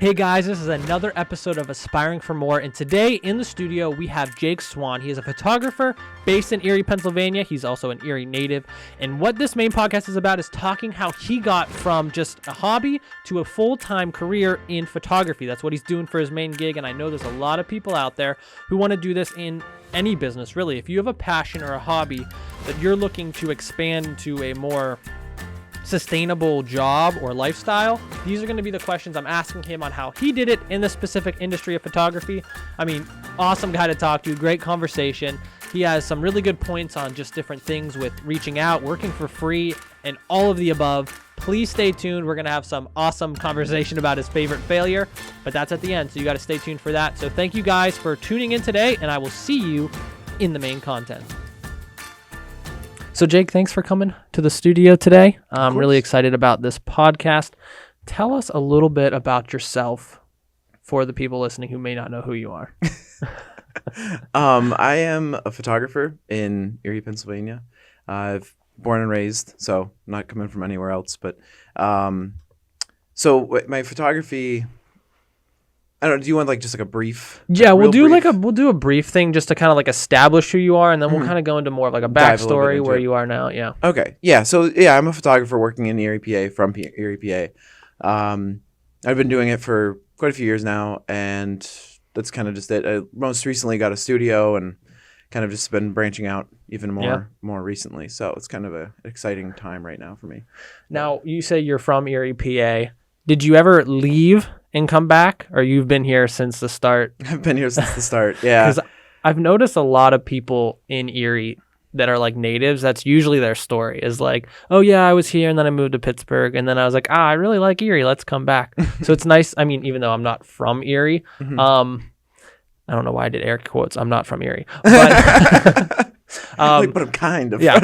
Hey guys, this is another episode of Aspiring for More, and today in the studio we have Jake Swan. He is a photographer based in Erie, Pennsylvania. He's also an Erie native, and what this main podcast is about is talking how he got from just a hobby to a full-time career in photography. That's what he's doing for his main gig, and I know there's a lot of people out there who want to do this in any business, really. If you have a passion or a hobby that you're looking to expand to a more sustainable job or lifestyle, these are going to be the questions I'm asking him on how he did it in the specific industry of photography. I mean, awesome guy to talk to, great conversation. He has some really good points on just different things with reaching out, working for free, and all of the above. Please stay tuned. We're going to have some awesome conversation about his favorite failure, but that's at the end, so you got to stay tuned for that. So thank you guys for tuning in today, and I will see you in the main content. So Jake, thanks for coming to the studio today. I'm really excited about this podcast. Tell us a little bit about yourself for the people listening who may not know who you are. I am a photographer in Erie, Pennsylvania. I've born and raised, so I'm not coming from anywhere else. But my photography, I don't know, do you want just a brief? Yeah, we'll do a brief thing just to kind of establish who you are, and then we'll kind of go into more of a backstory where you are now. Yeah. Okay. Yeah. So I'm a photographer working in Erie Pa from Erie Pa. I've been doing it for quite a few years now, and that's kind of just it. I most recently got a studio and kind of just been branching out even more recently. So it's kind of an exciting time right now for me. Now, you say you're from Erie, PA. Did you ever leave and come back, or you've been here since the start? I've been here since the start, yeah. Because I've noticed a lot of people in Erie that are natives, that's usually their story, is oh yeah, I was here and then I moved to Pittsburgh and then I was I really like Erie, let's come back. So it's nice. I mean, even though I'm not from Erie, I don't know why I did air quotes, I'm not from Erie, but but I'm kind of. Yeah,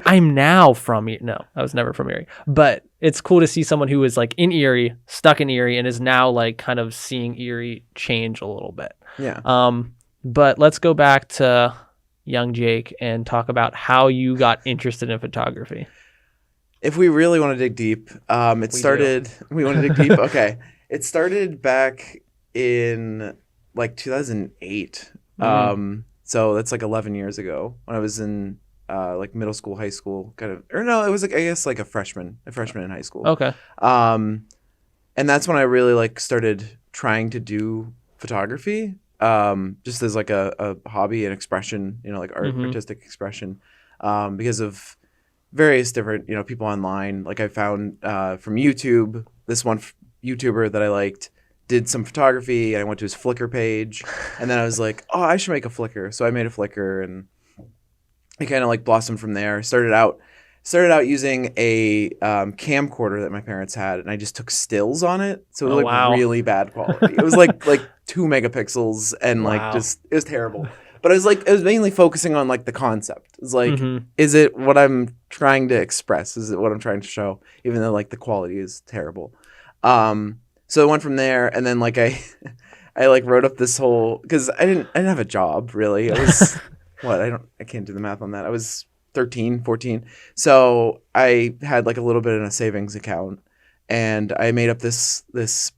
I'm now from Erie. No, I was never from Erie. But it's cool to see someone who is in Erie, stuck in Erie, and is now kind of seeing Erie change a little bit. Yeah. But let's go back to young Jake and talk about how you got interested in photography. If we really want to dig deep, we want to dig deep? Okay. It started back in 2008. So that's 11 years ago when I was in middle school, high school, kind of, or no, it was I guess a freshman in high school. Okay. And that's when I really started trying to do photography, just as a hobby and expression, artistic expression, because of various different, people online. I found from YouTube, this one YouTuber that I liked did some photography, and I went to his Flickr page, and then I was like, oh, I should make a Flickr. So I made a Flickr, and it kind of blossomed from there. Started out using a camcorder that my parents had, and I just took stills on it. So it was really bad quality. It was like 2 megapixels, and it was terrible. But I was mainly focusing on the concept. It's is it what I'm trying to express? Is it what I'm trying to show? Even though the quality is terrible. So I went from there, and then I wrote up this whole, because I didn't have a job really. I was I can't do the math on that. I was 13, 14. So I had a little bit in a savings account, and I made up this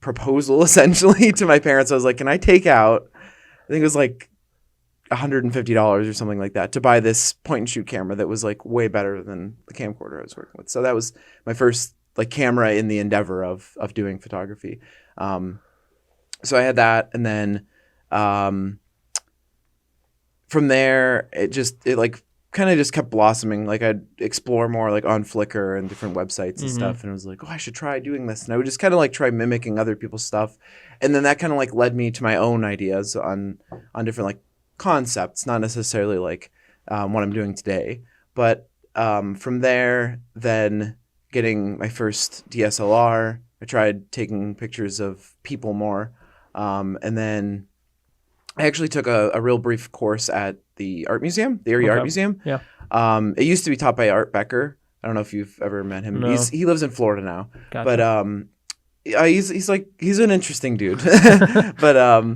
proposal essentially to my parents. I was like, can I take out, I think it was $150 or something like that, to buy this point and shoot camera that was way better than the camcorder I was working with. So that was my first camera in the endeavor of doing photography. So I had that, and then from there it kind of just kept blossoming. I'd explore more on Flickr and different websites and stuff, and I was oh, I should try doing this, and I would just kind of try mimicking other people's stuff, and then that kind of led me to my own ideas on different concepts, not necessarily what I'm doing today, but from there, then getting my first DSLR, I tried taking pictures of people more, and then I actually took a real brief course at the art museum, the Erie Art Museum. Yeah. It used to be taught by Art Becker. I don't know if you've ever met him. No. He lives in Florida now. Gotcha. But he's an interesting dude. But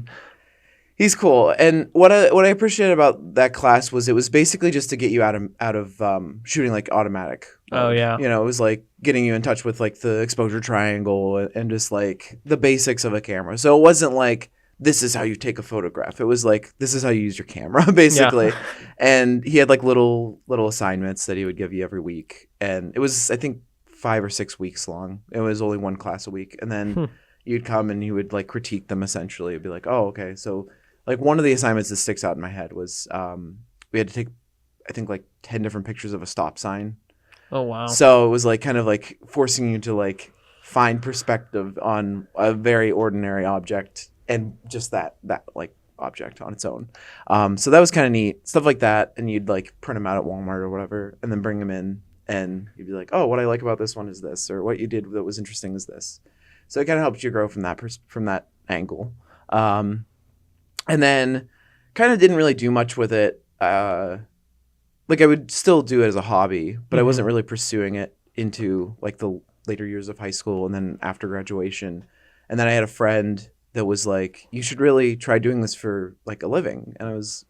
He's cool, and what I appreciate about that class was it was basically just to get you out of shooting like automatic Oh, mode. yeah. You know, it was like getting you in touch with like the exposure triangle and just like the basics of a camera. So it wasn't like this is how you take a photograph. It was like this is how you use your camera, basically. Yeah. And he had like little assignments that he would give you every week, and it was I think 5 or 6 weeks long. It was only one class a week, and then you'd come and he would like critique them essentially. It'd be like, oh, okay, so. Like one of the assignments that sticks out in my head was we had to take, I think, like 10 different pictures of a stop sign. Oh, wow. So it was like kind of like forcing you to like find perspective on a very ordinary object and just that like object on its own. So that was kind of neat. Stuff like that. And you'd like print them out at Walmart or whatever and then bring them in and you'd be like, oh, what I like about this one is this, or what you did that was interesting is this. So it kind of helped you grow from that angle. And then kind of didn't really do much with it. Like I would still do it as a hobby, but I wasn't really pursuing it into like the later years of high school and then after graduation. And then I had a friend that was like, you should really try doing this for like a living. And I was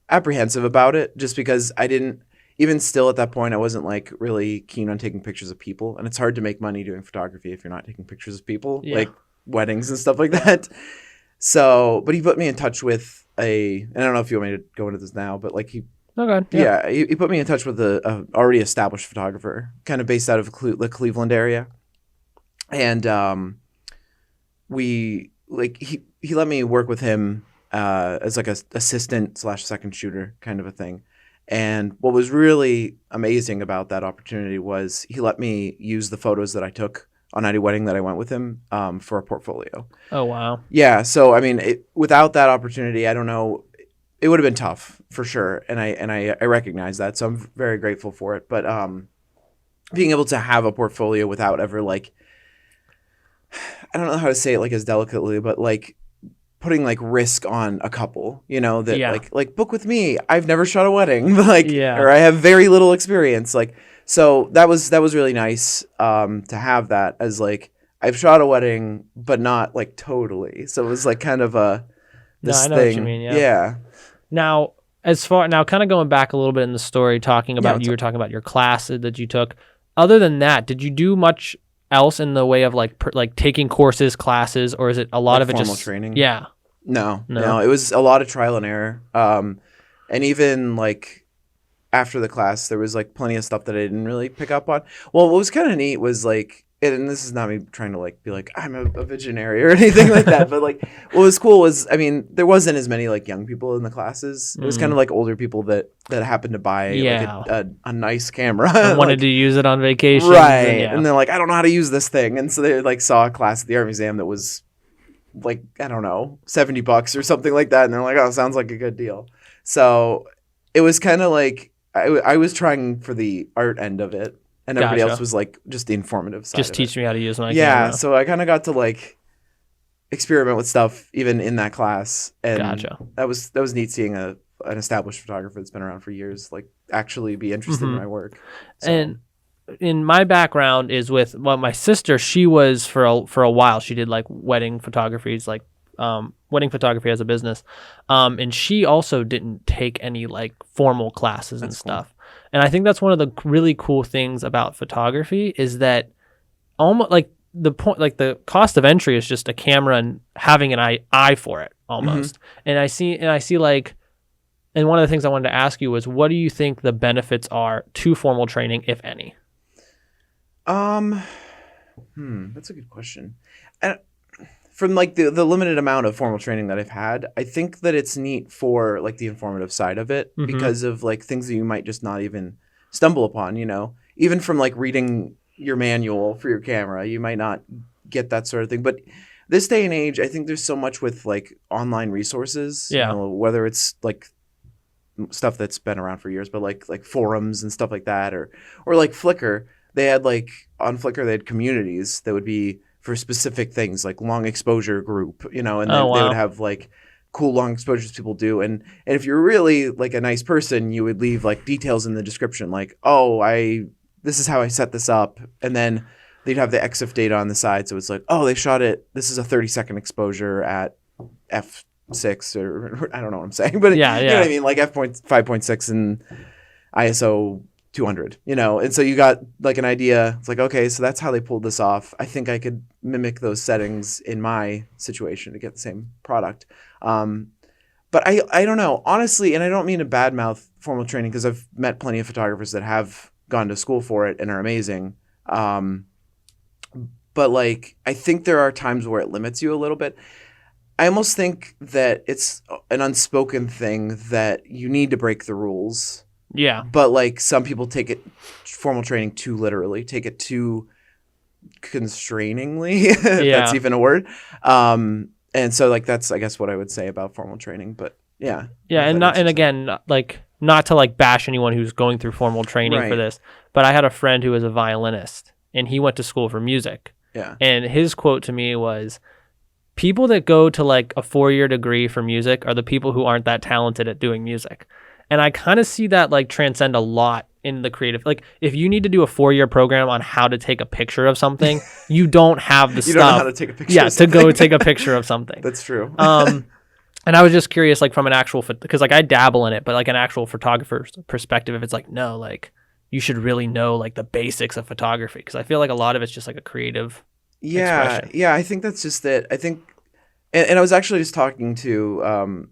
apprehensive about it just because I didn't, even still at that point, I wasn't like really keen on taking pictures of people. And it's hard to make money doing photography if you're not taking pictures of people, like weddings and stuff like that. So, but he put me in touch with and I don't know if you want me to go into this now, but like he put me in touch with a already established photographer, kind of based out of the Cleveland area. And he let me work with him as like a assistant / second shooter kind of a thing. And what was really amazing about that opportunity was he let me use the photos that I took on any wedding that I went with him for a portfolio. Oh, wow. Yeah. So, I mean, without that opportunity, I don't know, it would have been tough for sure. And I recognize that. So I'm very grateful for it. But being able to have a portfolio without ever like, I don't know how to say it like as delicately, but like putting like risk on a couple, you know, that like book with me. I've never shot a wedding, or I have very little experience. Like, so that was really nice to have that as like I've shot a wedding, but not like totally. So it was like kind of this I know thing. what you mean. Yeah. Now, kind of going back a little bit in the story, talking about you were talking about your class that you took. Other than that, did you do much else in the way of like taking courses, classes, or is it a lot like of it formal just training? Yeah. No. It was a lot of trial and error. And even like after the class, there was like plenty of stuff that I didn't really pick up on. Well, what was kind of neat was like, and this is not me trying to like be like I'm a visionary or anything like that, but like what was cool was, I mean, there wasn't as many like young people in the classes. It was kind of like older people that happened to buy like a nice camera and wanted to use it on vacation, right? And they're like, I don't know how to use this thing, and so they like saw a class at the Art Museum that was like, I don't know, $70 or something like that, and they're like, oh, sounds like a good deal. So it was kind of like I was trying for the art end of it, and everybody else was like just the informative side. Just teach me how to use my camera. Yeah, so I kind of got to like experiment with stuff even in that class, and that was neat seeing an established photographer that's been around for years like actually be interested in my work. So. And in my background is with my sister. She was for a while. She did like wedding photography, like wedding photography as a business, and she also didn't take any like formal classes and stuff. Cool. And I think that's one of the really cool things about photography is that almost like the point, like the cost of entry is just a camera and having an eye for it almost. And I see like, and one of the things I wanted to ask you was, what do you think the benefits are to formal training, if any? That's a good question. And from like the limited amount of formal training that I've had, I think that it's neat for like the informative side of it because of like things that you might just not even stumble upon, you know, even from like reading your manual for your camera, you might not get that sort of thing. But this day and age, I think there's so much with like online resources, you know, whether it's like stuff that's been around for years, but like forums and stuff like that, or like Flickr. They had like on Flickr, they had communities that would be for specific things, like long exposure group, you know, and they would have like cool long exposures people do. And if you're really like a nice person, you would leave like details in the description, like, oh, this is how I set this up. And then they'd have the EXIF data on the side. So it's like, oh, they shot it. This is a 30-second exposure at f 5.6 or I don't know what I'm saying, but Yeah, you know yeah. what I mean, like f5.6 and ISO 200, you know, and so you got like an idea. It's like, okay, so that's how they pulled this off. I think I could mimic those settings in my situation to get the same product. But I don't know, honestly, and I don't mean to badmouth formal training because I've met plenty of photographers that have gone to school for it and are amazing. But like, I think there are times where it limits you a little bit. I almost think that it's an unspoken thing that you need to break the rules. Yeah. But like some people take it formal training too literally, take it too constrainingly, if that's even a word. And so like that's I guess what I would say about formal training. But yeah. Yeah, and not and again, like not to like bash anyone who's going through formal training for this, but I had a friend who was a violinist and he went to school for music. Yeah. And his quote to me was, people that go to like a 4-year degree for music are the people who aren't that talented at doing music. And I kind of see that like transcend a lot in the creative. Like if you need to do a 4-year program on how to take a picture of something, you don't have the you stuff. You don't know how to take a picture of something. To go take a picture of something. That's true. And I was just curious, like from an actual, because like I dabble in it, but like an actual photographer's perspective, if it's like, no, like you should really know like the basics of photography. Because I feel like a lot of it's just like a creative expression. Yeah, I think that's just it. I think, and I was actually just talking to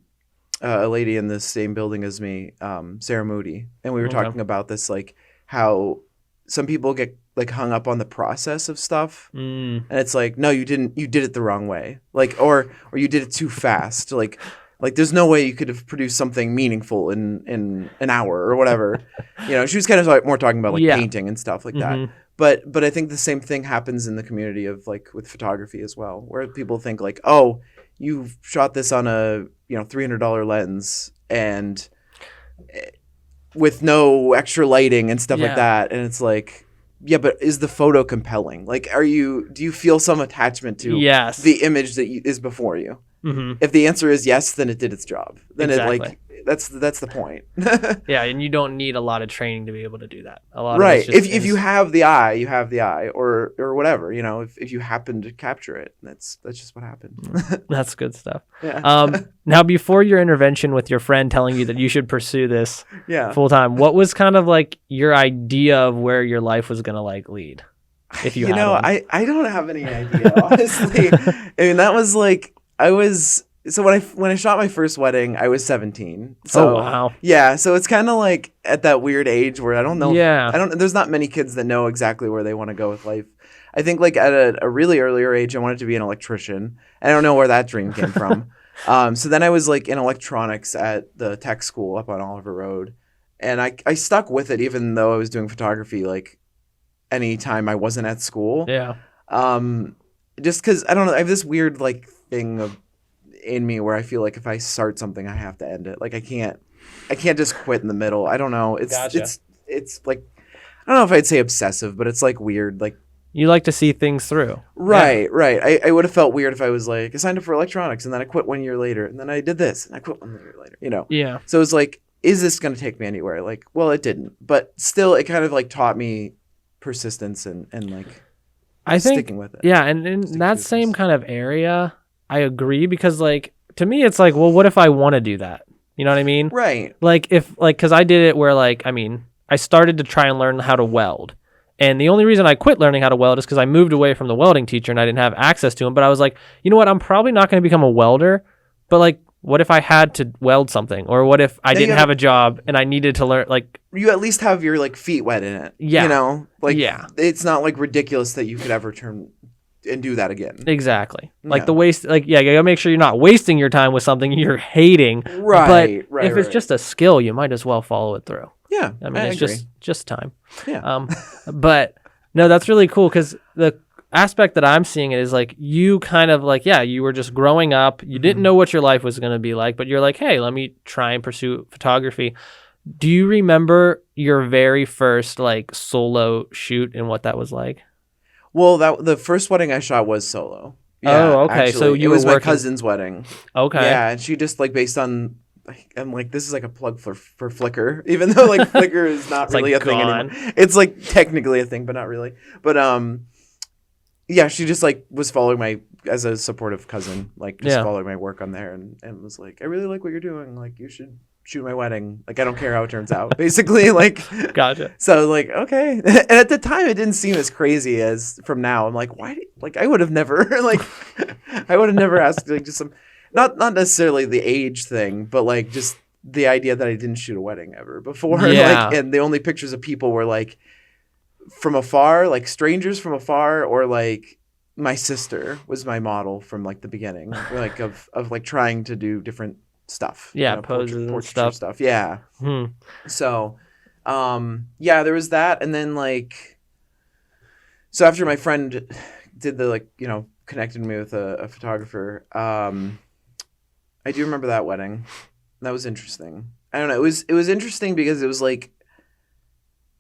a lady in the same building as me, Sarah Moody, and we were talking about this, like how some people get like hung up on the process of stuff, and it's like, no, you didn't, you did it the wrong way, like or you did it too fast, like there's no way you could have produced something meaningful in an hour or whatever. You know, she was kind of like more talking about like painting and stuff like that. But I think the same thing happens in the community of like with photography as well, where people think like, oh, you shot this on a $300 lens and with no extra lighting and stuff like that, and it's like, yeah, but is the photo compelling? Like, do you feel some attachment to the image that is before you? If the answer is yes, then it did its job. Then it like that's the point. Yeah, and you don't need a lot of training to be able to do that. A lot right. Of if you have the eye, you have the eye, or whatever. You know, if you happen to capture it, that's just what happened. That's good stuff. Yeah. Now, before your intervention with your friend telling you that you should pursue this full time, what was kind of like your idea of where your life was gonna like lead? If you had one? I don't have any idea, honestly. I mean, that was like so when I shot my first wedding, I was 17. So, wow. Yeah, so it's kind of like at that weird age where I don't know. Yeah. There's not many kids that know exactly where they want to go with life. I think like at a really earlier age, I wanted to be an electrician. I don't know where that dream came from. So then I was like in electronics at the tech school up on Oliver Road. And I stuck with it even though I was doing photography like anytime I wasn't at school. Yeah. Just because, I don't know, I have this weird like thing in me where I feel like if I start something, I have to end it. Like I can't just quit in the middle. I don't know. It's like, I don't know if I'd say obsessive, but it's like weird. Like you like to see things through. Right. I would have felt weird if I was like, I signed up for electronics and then I quit 1 year later and then I did this and I quit 1 year later, you know? Yeah. So it's like, is this going to take me anywhere? Like, well, it didn't, but still it kind of like taught me persistence and like sticking with it. Yeah. And in that same kind of area, I agree, because like to me it's like, well, what if I want to do that? You know what I mean? Right. Like if like, because I did it where like, I mean, I started to try and learn how to weld, and the only reason I quit learning how to weld is because I moved away from the welding teacher and I didn't have access to him. But I was like, you know what, I'm probably not going to become a welder, but like what if I had to weld something, or what if I didn't have a job and I needed to learn? Like you at least have your like feet wet in it. Yeah. You know, like it's not like ridiculous that you could ever turn and do that again. Exactly. Like the waste, like, you gotta make sure you're not wasting your time with something you're hating. Right. But if it's just a skill, you might as well follow it through. Yeah. I mean, it's just time. Yeah. But no, that's really cool, because the aspect that I'm seeing it is like you kind of like, you were just growing up. You didn't know what your life was going to be like, but you're like, hey, let me try and pursue photography. Do you remember your very first like solo shoot and what that was like? Well, the first wedding I shot was solo. Yeah, oh, okay. Actually. So it was my cousin's wedding. Okay. Yeah, and she just like based on, I'm like, this is like a plug for Flickr, even though like Flickr is not really like a thing anymore. It's like technically a thing, but not really. But yeah, she just like was following my as a supportive cousin, like just Yeah. following my work on there, and was like, I really like what you're doing. Like, you should shoot my wedding. Like, I don't care how it turns out. Basically, like, Gotcha. so like, okay. And at the time, it didn't seem as crazy as from now. I'm like, why? Like, I would have never like, I would have never asked like just some, not necessarily the age thing, but like just the idea that I didn't shoot a wedding ever before. Yeah. Like, and the only pictures of people were like from afar, like strangers from afar, or like my sister was my model from like the beginning, like of like trying to do different stuff. Yeah, poses and portraiture stuff. Yeah. Hmm. So, yeah, there was that, and then like, so after my friend did the like, connected me with a photographer, I do remember that wedding. That was interesting. I don't know. It was interesting because it was like,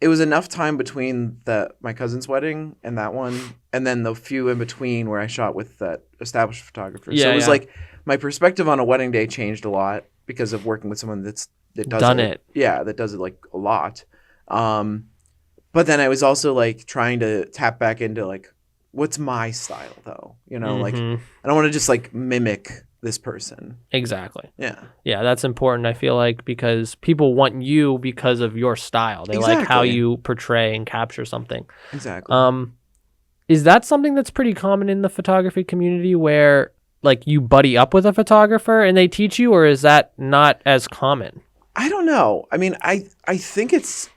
it was enough time between my cousin's wedding and that one, and then the few in between where I shot with that established photographer. Yeah, so it was yeah. like my perspective on a wedding day changed a lot because of working with someone that does Done it. Yeah, that does it like a lot. But then I was also like trying to tap back into like, what's my style though? Like I don't want to just like mimic this person. Exactly. Yeah. Yeah, that's important, I feel like, because people want you because of your style. They like how Exactly. you portray and capture something. Exactly. Is that something that's pretty common in the photography community where like you buddy up with a photographer and they teach you, or is that not as common? I don't know. I mean, I think it's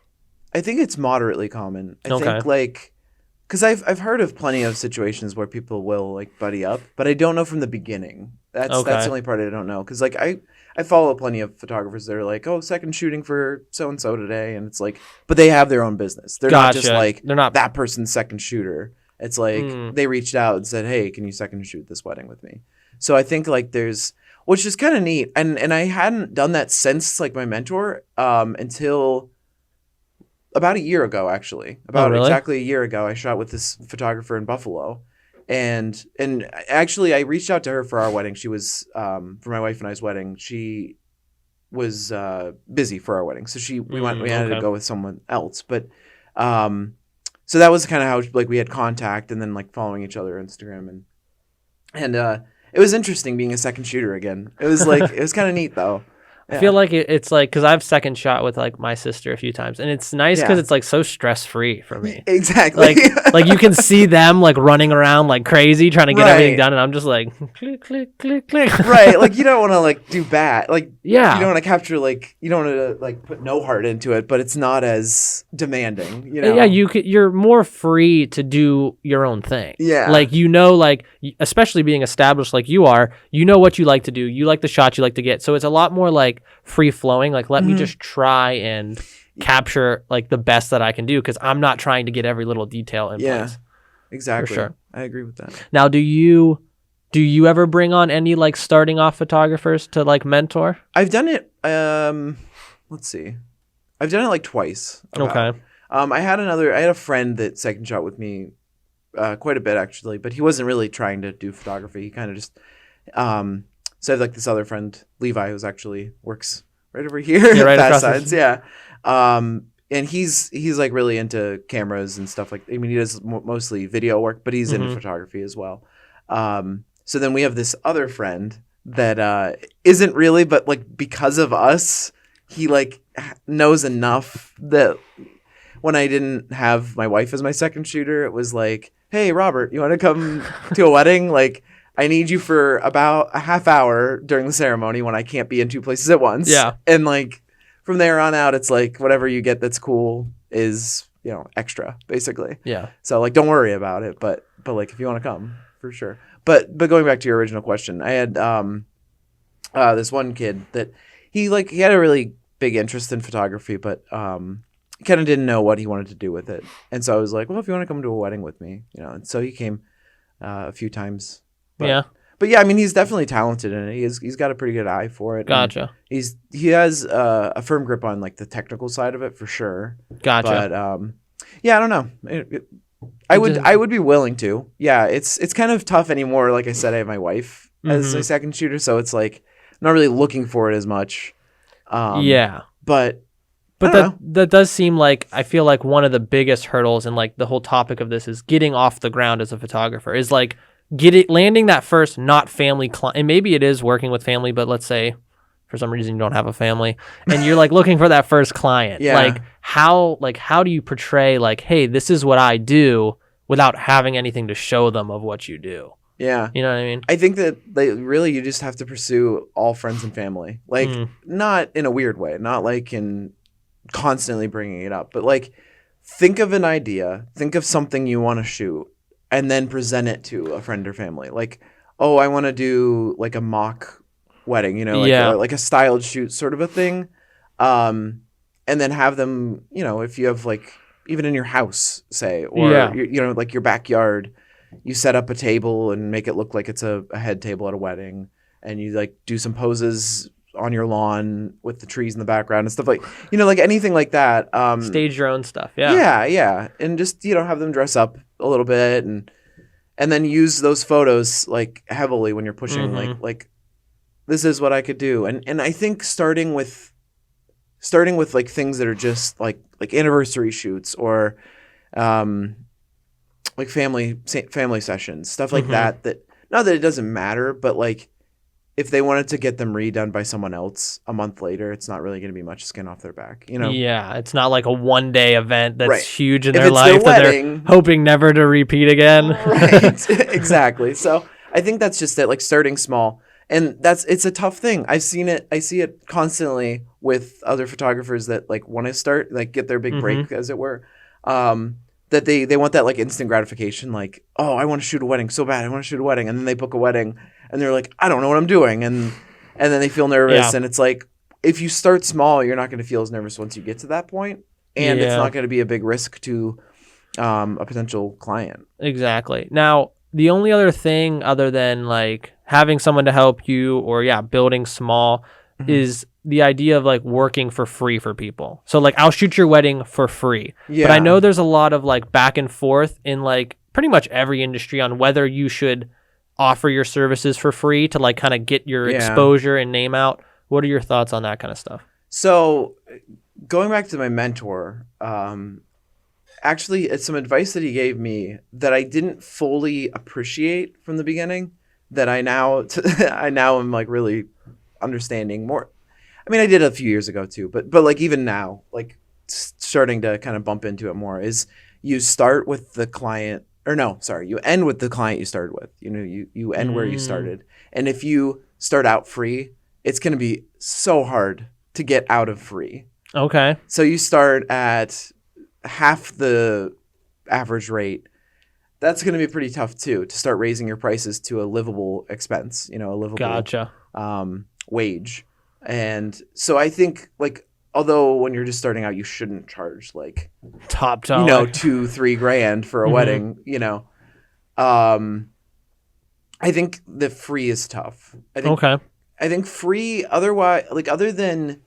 moderately common. I Okay. think like, because I've heard of plenty of situations where people will like buddy up, but I don't know from the beginning. That's Okay. the only part I don't know. Because like I follow plenty of photographers that are like, oh, second shooting for so and so today, and it's like, but they have their own business. They're not just Gotcha. like They're not- that person's second shooter. It's like they reached out and said, hey, can you second shoot this wedding with me? So I think like there's, which is kind of neat, and I hadn't done that since like my mentor until about a year ago, actually. About exactly a year ago, I shot with this photographer in Buffalo, and actually I reached out to her for our wedding. She was for my wife and I's wedding. She was busy for our wedding, so we had to go with someone else. But so that was kind of how like we had contact, and then like following each other on Instagram, and it was interesting being a second shooter again. It was like it was kind of neat though. I feel like it's like, because I've second shot with like my sister a few times, and it's nice because it's like so stress free for me. Exactly. Like you can see them like running around like crazy trying to get everything done, and I'm just like click click click click. Right. Like you don't want to like do bad. Like Yeah. you don't want to capture like you don't want to like put no heart into it, but it's not as demanding. Yeah, you're more free to do your own thing. Yeah. Like like especially being established like you are, what you like to do. You like the shots you like to get, so it's a lot more like free flowing. Like let me just try and capture like the best that I can do, because I'm not trying to get every little detail in place. Exactly. For sure. I agree with that. Now, do you ever bring on any like starting off photographers to like mentor? I've done it. Let's see. I've done it like twice. Okay. I had a friend that second shot with me quite a bit actually, but he wasn't really trying to do photography. He kind of just so I have like this other friend, Levi, who's actually works right over here. Yeah, right that across sides. Yeah. And he's like really into cameras and stuff like. I mean, he does mostly video work, but he's into photography as well. So then we have this other friend that isn't really, but like because of us, he like knows enough that when I didn't have my wife as my second shooter, it was like, hey, Robert, you want to come to a wedding? Like, I need you for about a half hour during the ceremony when I can't be in two places at once. Yeah. And like from there on out, it's like whatever you get that's cool is, extra basically. Yeah. So like, don't worry about it. But like, if you want to come, for sure. But going back to your original question, I had this one kid that he had a really big interest in photography, but kind of didn't know what he wanted to do with it. And so I was like, well, if you want to come to a wedding with me, and so he came a few times. But yeah, I mean, he's definitely talented in it. He's got a pretty good eye for it. Gotcha. He has a firm grip on like the technical side of it for sure. Gotcha. But yeah, I don't know. I would be willing to. Yeah, it's kind of tough anymore. Like I said, I have my wife as a second shooter, so it's like I'm not really looking for it as much. Yeah. But But don't know. that does seem like, I feel like one of the biggest hurdles in like the whole topic of this is getting off the ground as a photographer, is like landing that first not family client. And maybe it is working with family, but let's say for some reason you don't have a family and you're like looking for that first client. Yeah. Like how do you portray like, hey, this is what I do without having anything to show them of what you do? Yeah. You know what I mean? I think that really you just have to pursue all friends and family. Like not in a weird way, not like in constantly bringing it up, but like think of an idea, think of something you want to shoot, and then present it to a friend or family. Like, oh, I want to do like a mock wedding, you know, like a styled shoot sort of a thing. And then have them, you know, if you have like even in your house, say, or you know, like your backyard, you set up a table and make it look like it's a head table at a wedding, and you like do some poses on your lawn with the trees in the background and stuff, like, you know, like anything like that. Stage your own stuff. Yeah. And just, you know, have them dress up a little bit and then use those photos like heavily when you're pushing like this is what I could do. And I think starting with like things that are just like anniversary shoots or like family sessions, stuff like that not that it doesn't matter, but like if they wanted to get them redone by someone else a month later, it's not really going to be much skin off their back, you know? Yeah, it's not like a one-day event that's Right. huge in If their it's life their that wedding, they're hoping never to repeat again. Right, exactly. So I think that's just it, like starting small. And it's a tough thing. I see it constantly with other photographers that like want to start, like get their big break, as it were. That they want that like instant gratification, like, oh, I want to shoot a wedding so bad. I want to shoot a wedding. And then they book a wedding and they're like, I don't know what I'm doing. And then they feel nervous. And it's like, if you start small, you're not going to feel as nervous once you get to that point. And it's not going to be a big risk to a potential client. Exactly. Now, the only other thing other than like having someone to help you or building small is the idea of like working for free for people. So like I'll shoot your wedding for free. Yeah. But I know there's a lot of like back and forth in like pretty much every industry on whether you should offer your services for free to like kind of get your exposure and name out. What are your thoughts on that kind of stuff? So going back to my mentor, actually it's some advice that he gave me that I didn't fully appreciate from the beginning, that I now am like really understanding more. I mean, I did a few years ago too, but like even now, like starting to kind of bump into it more, is you start with the client, or no, sorry, you end with the client you started with. You know, you end where you started. And if you start out free, it's going to be so hard to get out of free. Okay. So you start at half the average rate. That's going to be pretty tough too, to start raising your prices to a livable expense, you know, a livable wage. And so I think like, although when you're just starting out, you shouldn't charge like top dollar, you know, $2-3 grand for a wedding, you know. I think the free is tough. I think free otherwise, like other than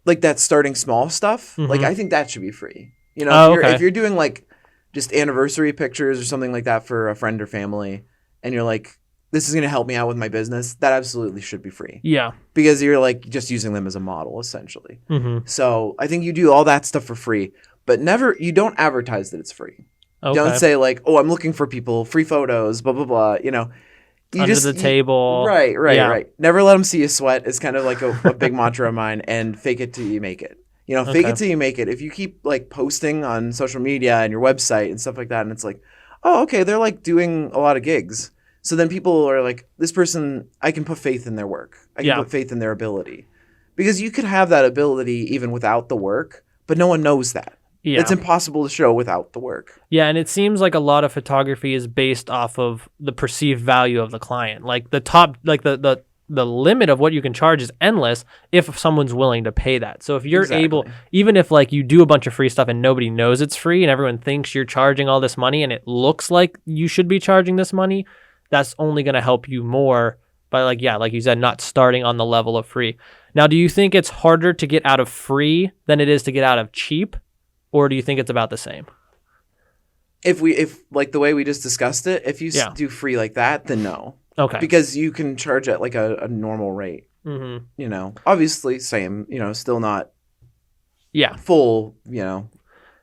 like that starting small stuff, like I think that should be free. You know, if you're doing like just anniversary pictures or something like that for a friend or family, and you're like, this is going to help me out with my business, that absolutely should be free. Yeah. Because you're like just using them as a model, essentially. So I think you do all that stuff for free, but you don't advertise that it's free. Don't say like, oh, I'm looking for people, free photos, blah, blah, blah. You know, under the table. Right. Never let them see you sweat is kind of like a big mantra of mine, and fake it till you make it. You know, fake it till you make it. If you keep like posting on social media and your website and stuff like that, and it's like, oh, okay, they're like doing a lot of gigs. So then people are like, this person, I can put faith in their work. I can put faith in their ability. Because you could have that ability even without the work, but no one knows that. Yeah. It's impossible to show without the work. Yeah, and it seems like a lot of photography is based off of the perceived value of the client. Like the top, like the limit of what you can charge is endless if someone's willing to pay that. So if you're able, even if like you do a bunch of free stuff and nobody knows it's free and everyone thinks you're charging all this money and it looks like you should be charging this money, that's only going to help you more by like you said, not starting on the level of free. Now, do you think it's harder to get out of free than it is to get out of cheap? Or do you think it's about the same? If like the way we just discussed it, if you do free like that, then no. Okay. Because you can charge at like a normal rate. You know, obviously same, you know, still not Yeah. full, you know.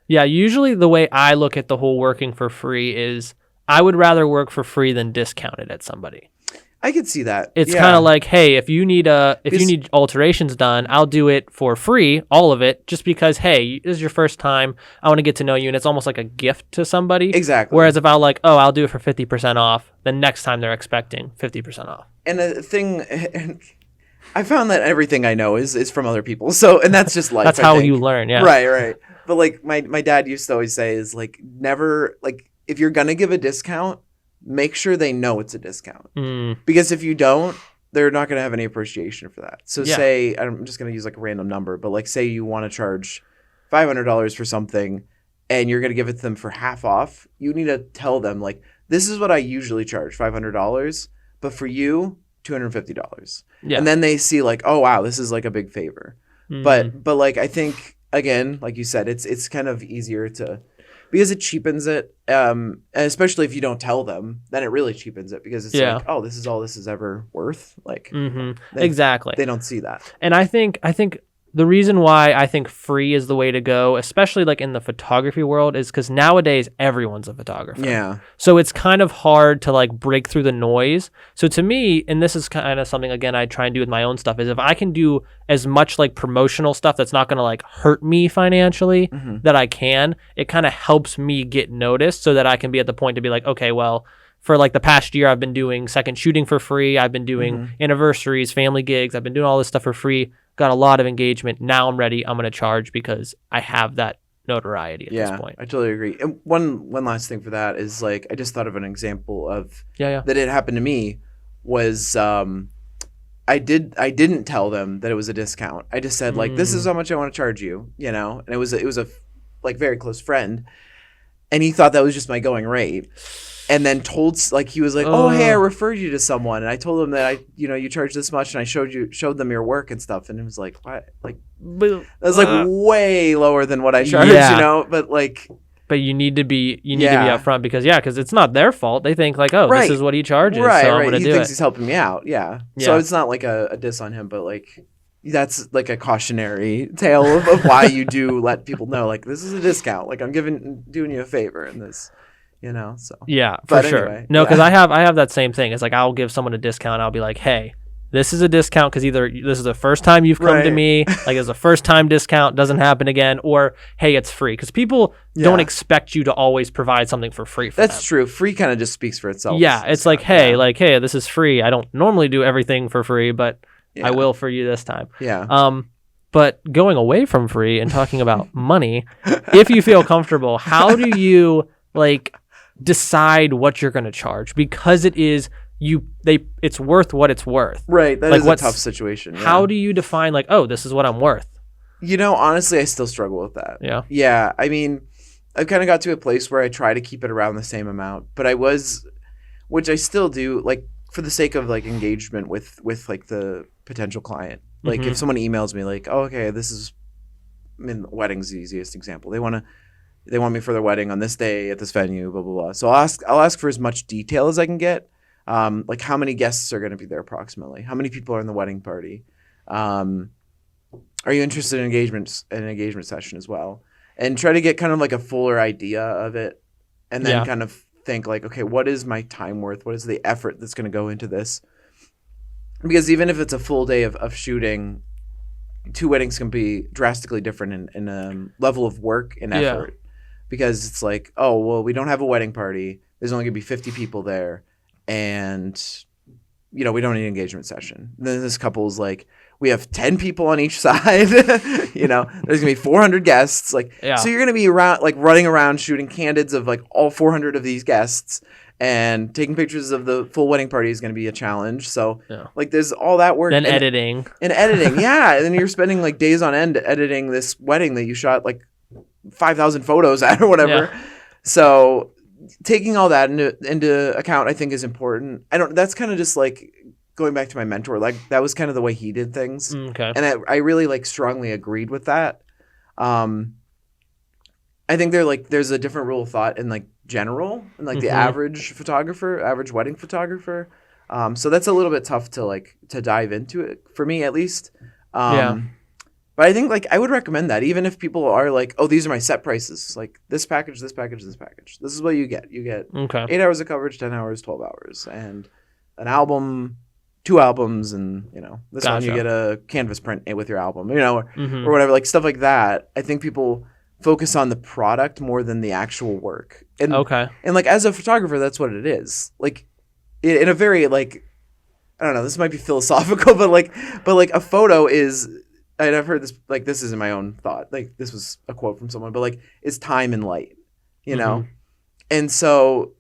Yeah, usually the way I look at the whole working for free is I would rather work for free than discounted at somebody. I could see that. It's kind of like, hey, if you need Because- alterations done, I'll do it for free, all of it, just because, hey, this is your first time. I want to get to know you, and it's almost like a gift to somebody. Exactly. Whereas if I'll do it for 50% off, then next time they're expecting 50% off. And the thing, I found that everything I know is from other people. So, and that's just life. That's how you learn, yeah. Right. But like my dad used to always say is like, never, like, if you're gonna give a discount, make sure they know it's a discount. Because if you don't, they're not going to have any appreciation for that. So say, I'm just going to use like a random number, but like say you want to charge $500 for something and you're going to give it to them for half off, you need to tell them like, this is what I usually charge, $500, but for you, $250. Yeah. And then they see like, oh wow, this is like a big favor. But like, I think again, like you said, it's kind of easier to, because it cheapens it, and especially if you don't tell them, then it really cheapens it because it's like, oh, this is all this is ever worth. Like, exactly. They don't see that. And I think the reason why I think free is the way to go, especially like in the photography world, is because nowadays everyone's a photographer. Yeah. So it's kind of hard to like break through the noise. So to me, and this is kind of something, again, I try and do with my own stuff, is if I can do as much like promotional stuff that's not going to like hurt me financially that I can, it kind of helps me get noticed so that I can be at the point to be like, okay, well, for like the past year, I've been doing second shooting for free. I've been doing anniversaries, family gigs. I've been doing all this stuff for free. Got a lot of engagement. Now I'm ready. I'm going to charge because I have that notoriety at this point. I totally agree. And one last thing for that is like, I just thought of an example of that it happened to me was I didn't tell them that it was a discount. I just said like, this is how much I want to charge you, you know? And it was a like very close friend. And he thought that was just my going rate. And then he was like, oh, hey, I referred you to someone. And I told him that you charge this much, and I showed them your work and stuff. And it was like, what? Like, that was like way lower than what I charged, you know? But like, but you need to be upfront because it's not their fault. They think like, oh, this is what he charges, so I'm gonna do it. He thinks he's helping me out, So it's not like a diss on him, but like, that's like a cautionary tale of why you do let people know like, this is a discount. Like, I'm doing you a favor in this. You know, so for sure. Anyway, no, because I have that same thing. It's like I'll give someone a discount. I'll be like, hey, this is a discount because either this is the first time you've come to me, like it's a first time discount, doesn't happen again, or hey, it's free, because people don't expect you to always provide something for free. That's true. Free kind of just speaks for itself. Yeah, it's like, hey, this is free. I don't normally do everything for free, but I will for you this time. Yeah. But going away from free and talking about money, if you feel comfortable, how do you like decide what you're going to charge, because it's worth what it's worth, right? That is a tough situation. How do you define like, oh, this is what I'm worth? You know, honestly, I still struggle with that. Yeah. I mean, I've kind of got to a place where I try to keep it around the same amount, but which I still do, like for the sake of like engagement with like the potential client. Like if someone emails me like, oh, okay, wedding's the easiest example. They want me for their wedding on this day at this venue, blah, blah, blah. So I'll ask for as much detail as I can get. Like how many guests are going to be there approximately? How many people are in the wedding party? Are you interested in an engagement session as well? And try to get kind of like a fuller idea of it. And then kind of think like, okay, what is my time worth? What is the effort that's going to go into this? Because even if it's a full day of shooting, 2 weddings can be drastically different in level of work and effort. Because it's like, oh, well, we don't have a wedding party. There's only going to be 50 people there. And, we don't need an engagement session. And then this couple's like, we have 10 people on each side. There's going to be 400 guests. So you're going to be around, like running around shooting candids of like all 400 of these guests. And taking pictures of the full wedding party is going to be a challenge. So like there's all that work. Then editing. And editing, And then you're spending like days on end editing this wedding that you shot like 5,000 photos at or whatever. So taking all that into account, I think, is important. That's kind of just like going back to my mentor. Like that was kind of the way he did things. Okay. And I really like strongly agreed with that. I think there's a different rule of thought in like general and like the average wedding photographer. So that's a little bit tough to dive into it for me at least. But I think like I would recommend that even if people are like, oh, these are my set prices. Like this package, this package, this package. This is what you get. You get Okay. 8 hours of coverage, 10 hours, 12 hours, and an album, 2 albums, and this one you Gotcha. get a canvas print with your album, or Mhm. whatever, like stuff like that. I think people focus on the product more than the actual work. And Okay. and like as a photographer, that's what it is. Like in a very like I don't know, this might be philosophical, but like a photo is, and I've heard this, like this isn't my own thought, like this was a quote from someone, but like it's time and light, Mhm. and so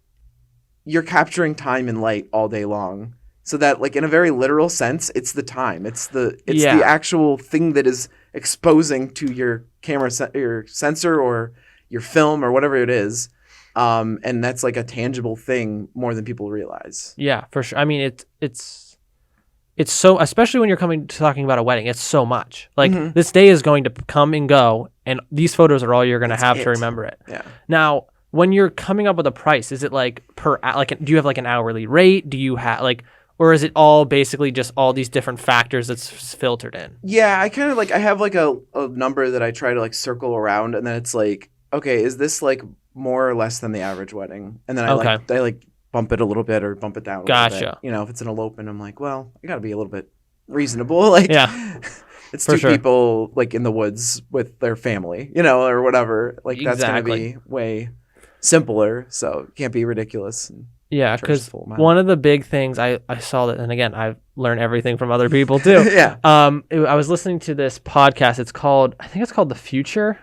you're capturing time and light all day long, so that like in a very literal sense, it's the time, it's the Yeah. actual thing that is exposing to your camera, your sensor or your film or whatever it is, and that's like a tangible thing more than people realize. Yeah, for sure. I mean, it's so, especially when you're talking about a wedding, it's so much. Like Mhm. this day is going to come and go, and these photos are all you're going to That's have it. to remember it. Yeah. Now, when you're coming up with a price, is it like do you have like an hourly rate? Do you have like, or is it all basically just all these different factors that's filtered in? Yeah, I kind of like I have like a number that I try to like circle around, and then it's like, okay, is this like more or less than the average wedding? And then I like bump it a little bit or bump it down a little Gotcha. bit. If it's an elopement, I'm like, well, I got to be a little bit reasonable. Like, Yeah, it's for two sure. people like in the woods with their family, or whatever. Like that's gonna Exactly. be way simpler, so it can't be ridiculous. Yeah, Charge the because full amount. one of the big things I saw that, and again, I've learned everything from other people too. Yeah. I was listening to this podcast. I think it's called The Future.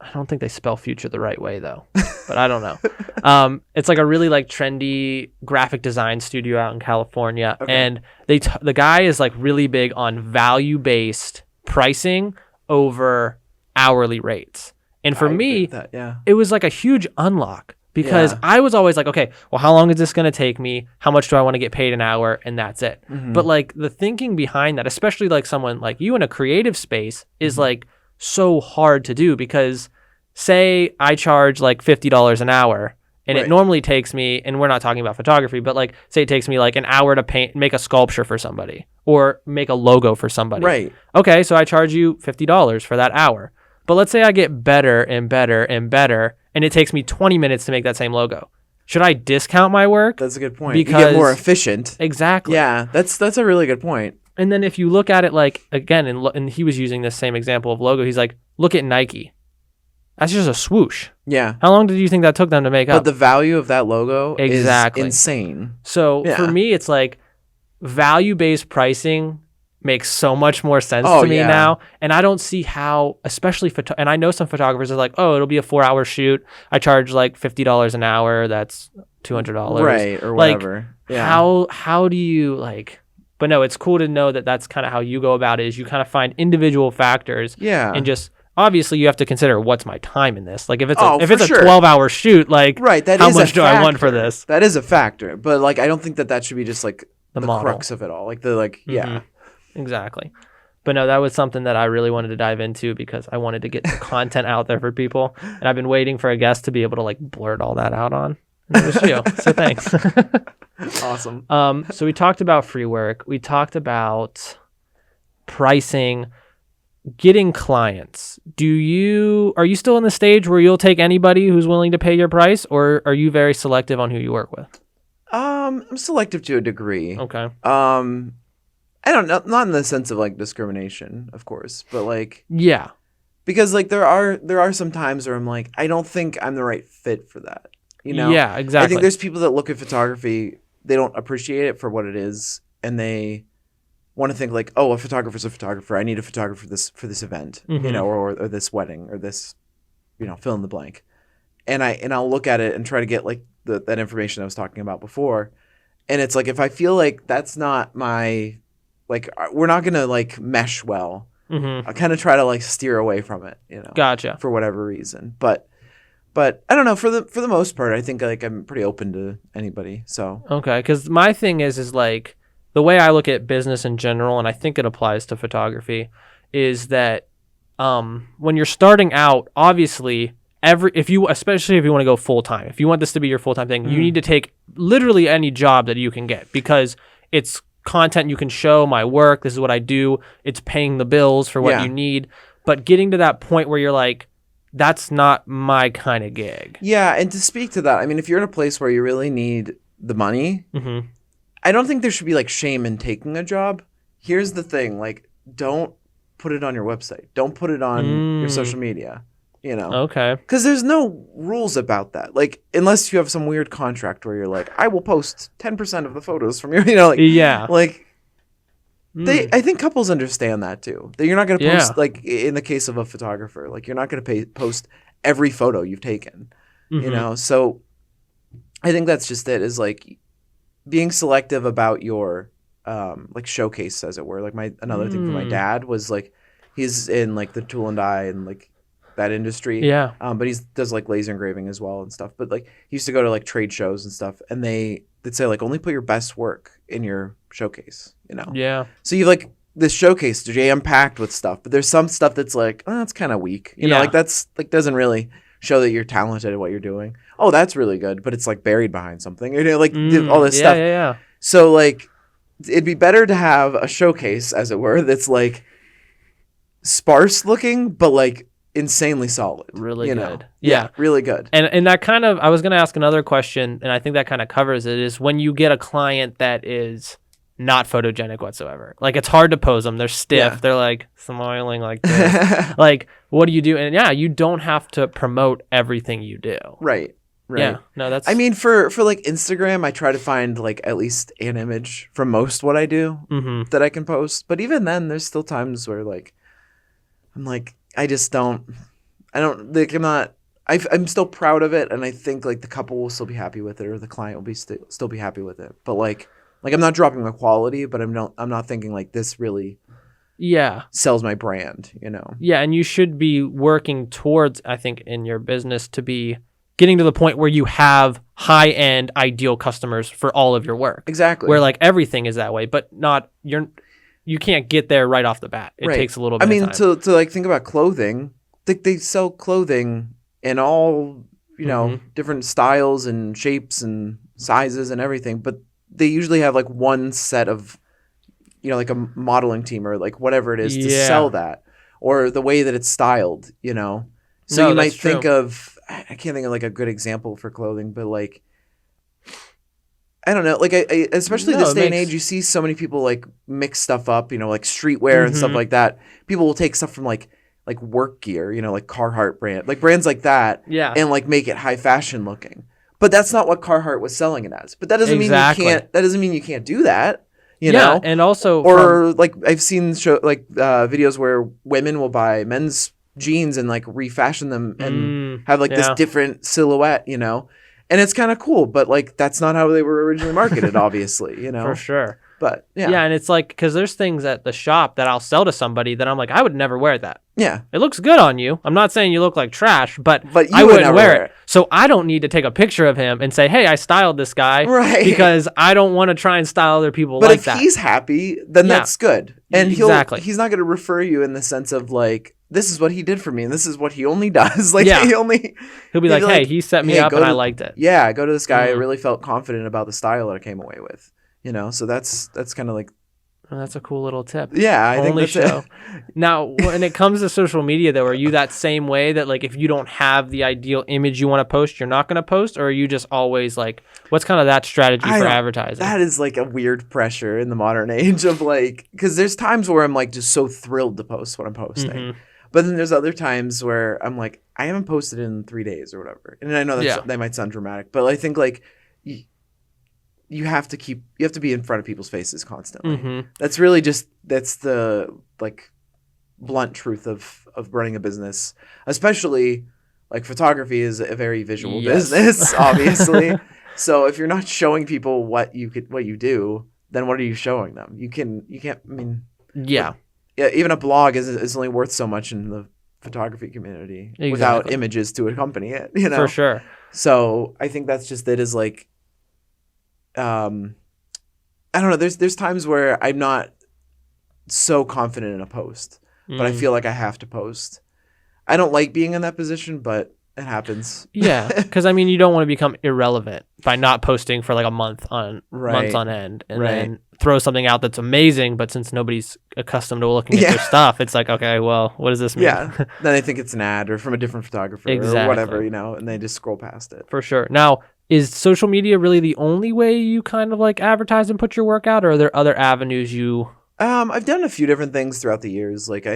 I don't think they spell future the right way though, but I don't know. It's like a really like trendy graphic design studio out in California, Okay. and the guy is like really big on value-based pricing over hourly rates. And for I agree me, with that, yeah. it was like a huge unlock because Yeah. I was always like, okay, well, how long is this going to take me? How much do I want to get paid an hour? And that's it. Mhm. But like the thinking behind that, especially like someone like you in a creative space, is like so hard to do because say I charge like $50 an hour and it Right. normally takes me, and we're not talking about photography, but like say it takes me like an hour to make a sculpture for somebody or make a logo for somebody. Right. Okay, so I charge you $50 for that hour. But let's say I get better and better and better, and it takes me 20 minutes to make that same logo. Should I discount my work? That's a good point. Because you get more efficient. Exactly. Yeah, that's a really good point. And then if you look at it like, again, and he was using this same example of logo, he's like, look at Nike. That's just a swoosh. Yeah. How long did you think that took them to make But up? the value of that logo Exactly. is insane. So Yeah. for me, it's like value-based pricing makes so much more sense Oh, to me yeah. now. And I don't see how, especially, and I know some photographers are like, oh, it'll be a 4-hour shoot. I charge like $50 an hour. That's $200. Right, or Like, whatever. Yeah. How do you like, but no, it's cool to know that that's kind of how you go about it, is you kind of find individual factors Yeah. and just, obviously you have to consider what's my time in this. Like if it's Oh, if for it's a sure. 12-hour shoot, like Right, that how is a much do I want for factor. this? That is a factor. But like I don't think that should be just like The the model. crux of it all. Like the like yeah. Mhm. Exactly. But no, that was something that I really wanted to dive into because I wanted to get the content out there for people. And I've been waiting for a guest to be able to like blurt all that out on. And it was you. So thanks. Awesome. So we talked about free work. We talked about pricing, getting clients. Are you still in the stage where you'll take anybody who's willing to pay your price, or are you very selective on who you work with? I'm selective to a degree. Okay. I don't know, not in the sense of like discrimination, of course, but like Yeah. because like there are some times where I'm like, I don't think I'm the right fit for that. Yeah, I exactly. think there's people that look at photography, they don't appreciate it for what it is, and they want to think like, oh, a photographer's a photographer. I need a photographer for this event, Mhm. or this wedding or this, fill in the blank. And I'll look at it and try to get like that information I was talking about before. And it's like, if I feel like that's not my, like, we're not going to like mesh well, Mm-hmm. I kind of try to like steer away from it, Gotcha. for whatever reason. But I don't know, for the most part, I think like I'm pretty open to anybody. So Okay, because my thing is like the way I look at business in general, and I think it applies to photography, is that when you're starting out, obviously especially if you want to go full time, if you want this to be your full time thing, you need to take literally any job that you can get because it's content you can show my work. This is what I do. It's paying the bills for what Yeah. you need. but getting to that point where you're like, that's not my kind of gig. Yeah, and to speak to that, I mean, if you're in a place where you really need the money, I don't think there should be like shame in taking a job. Here's the thing, like, don't put it on your website. Don't put it on your social media, you know? Okay. Because there's no rules about that. Like, unless you have some weird contract where you're like, I will post 10% of the photos from your, you know, like, yeah. Like, I think couples understand that too. That you're not going to post, like in the case of a photographer, like you're not going to post every photo you've taken, you know? So I think that's just it, is like being selective about your like showcase, as it were. Like another thing for my dad was like, he's in like the tool and die and like that industry. Yeah. But he does like laser engraving as well and stuff. But like he used to go to like trade shows and stuff, and they'd say like only put your best work in your showcase, you know? Yeah. So you like this showcase jam-packed with stuff, but there's some stuff that's like, oh, that's kind of weak. You know, like that's like doesn't really show that you're talented at what you're doing. Oh, that's really good, but it's like buried behind something. You know, like all this stuff. Yeah. So like it'd be better to have a showcase, as it were, that's like sparse looking, but like insanely solid. Really you good. Know? Yeah. Really good. And that kind of, I was going to ask another question, and I think that kind of covers it, is when you get a client that is not photogenic whatsoever. Like, it's hard to pose them. They're stiff. Yeah. They're like smiling like this. Like, what do you do? And yeah, you don't have to promote everything you do. Right. Yeah. No, that's. I mean, for like Instagram, I try to find like at least an image from most what I do that I can post. But even then, there's still times where like I'm like, I don't like, I'm still proud of it, and I think like the couple will still be happy with it, or the client will be still be happy with it. But like I'm not dropping the quality, but I'm not thinking like this really sells my brand, you know. Yeah, and you should be working towards, I think, in your business to be getting to the point where you have high-end ideal customers for all of your work. Exactly. Where like everything is that way, but you can't get there right off the bat. It takes a little bit of time. to like think about clothing, they sell clothing in all, you know, different styles and shapes and sizes and everything, but they usually have like one set of, you know, like a modeling team or like whatever it is to sell that, or the way that it's styled, you know. So you might think of, I can't think of like a good example for clothing, but like, I don't know, like I especially this day and age, you see so many people like mix stuff up, you know, like streetwear and stuff like that. People will take stuff from like work gear, you know, like Carhartt brand, like brands like that, and like make it high fashion looking. But that's not what Carhartt was selling it as. But that doesn't mean you can't. That doesn't mean you can't do that. You know, and also, or like I've seen videos where women will buy men's jeans and like refashion them and have like this different silhouette, you know, and it's kind of cool. But like that's not how they were originally marketed, obviously, you know. For sure. But yeah, and it's like, because there's things at the shop that I'll sell to somebody that I'm like, I would never wear that. Yeah, it looks good on you. I'm not saying you look like trash, but I wouldn't wear it. So I don't need to take a picture of him and say, hey, I styled this guy, right? Because I don't want to try and style other people like that. But if he's happy, then that's good, and he's not going to refer you in the sense of like, this is what he did for me, and this is what he only does. Like he'll be like, hey, he set me up, and I liked it. Yeah, go to this guy. I really felt confident about the style that I came away with. You know, so that's kind of like. Well, that's a cool little tip. Yeah, I think that's it. Now, when it comes to social media, though, are you that same way that like if you don't have the ideal image you want to post, you're not going to post, or are you just always like, what's kind of that strategy for advertising? That is like a weird pressure in the modern age of like, because there's times where I'm like just so thrilled to post what I'm posting. But then there's other times where I'm like, I haven't posted in 3 days or whatever. And I know that might sound dramatic, but I think like you have to be in front of people's faces constantly. That's really that's the like blunt truth of running a business, especially like photography is a very visual business, obviously. So if you're not showing people what you do, then what are you showing them? You can't, I mean, even a blog is only worth so much in the photography community without images to accompany it, you know? For sure. So I think that's just it, is like, I don't know. There's times where I'm not so confident in a post, but I feel like I have to post. I don't like being in that position, but It happens. Yeah, because I mean, you don't want to become irrelevant by not posting for like a months on end, and then throw something out that's amazing. But since nobody's accustomed to looking at your stuff, it's like, okay, well, what does this mean? Yeah, then they think it's an ad or from a different photographer or whatever, and they just scroll past it. For sure. Now, is social media really the only way you kind of like advertise and put your work out, or are there other avenues you? I've done a few different things throughout the years. Like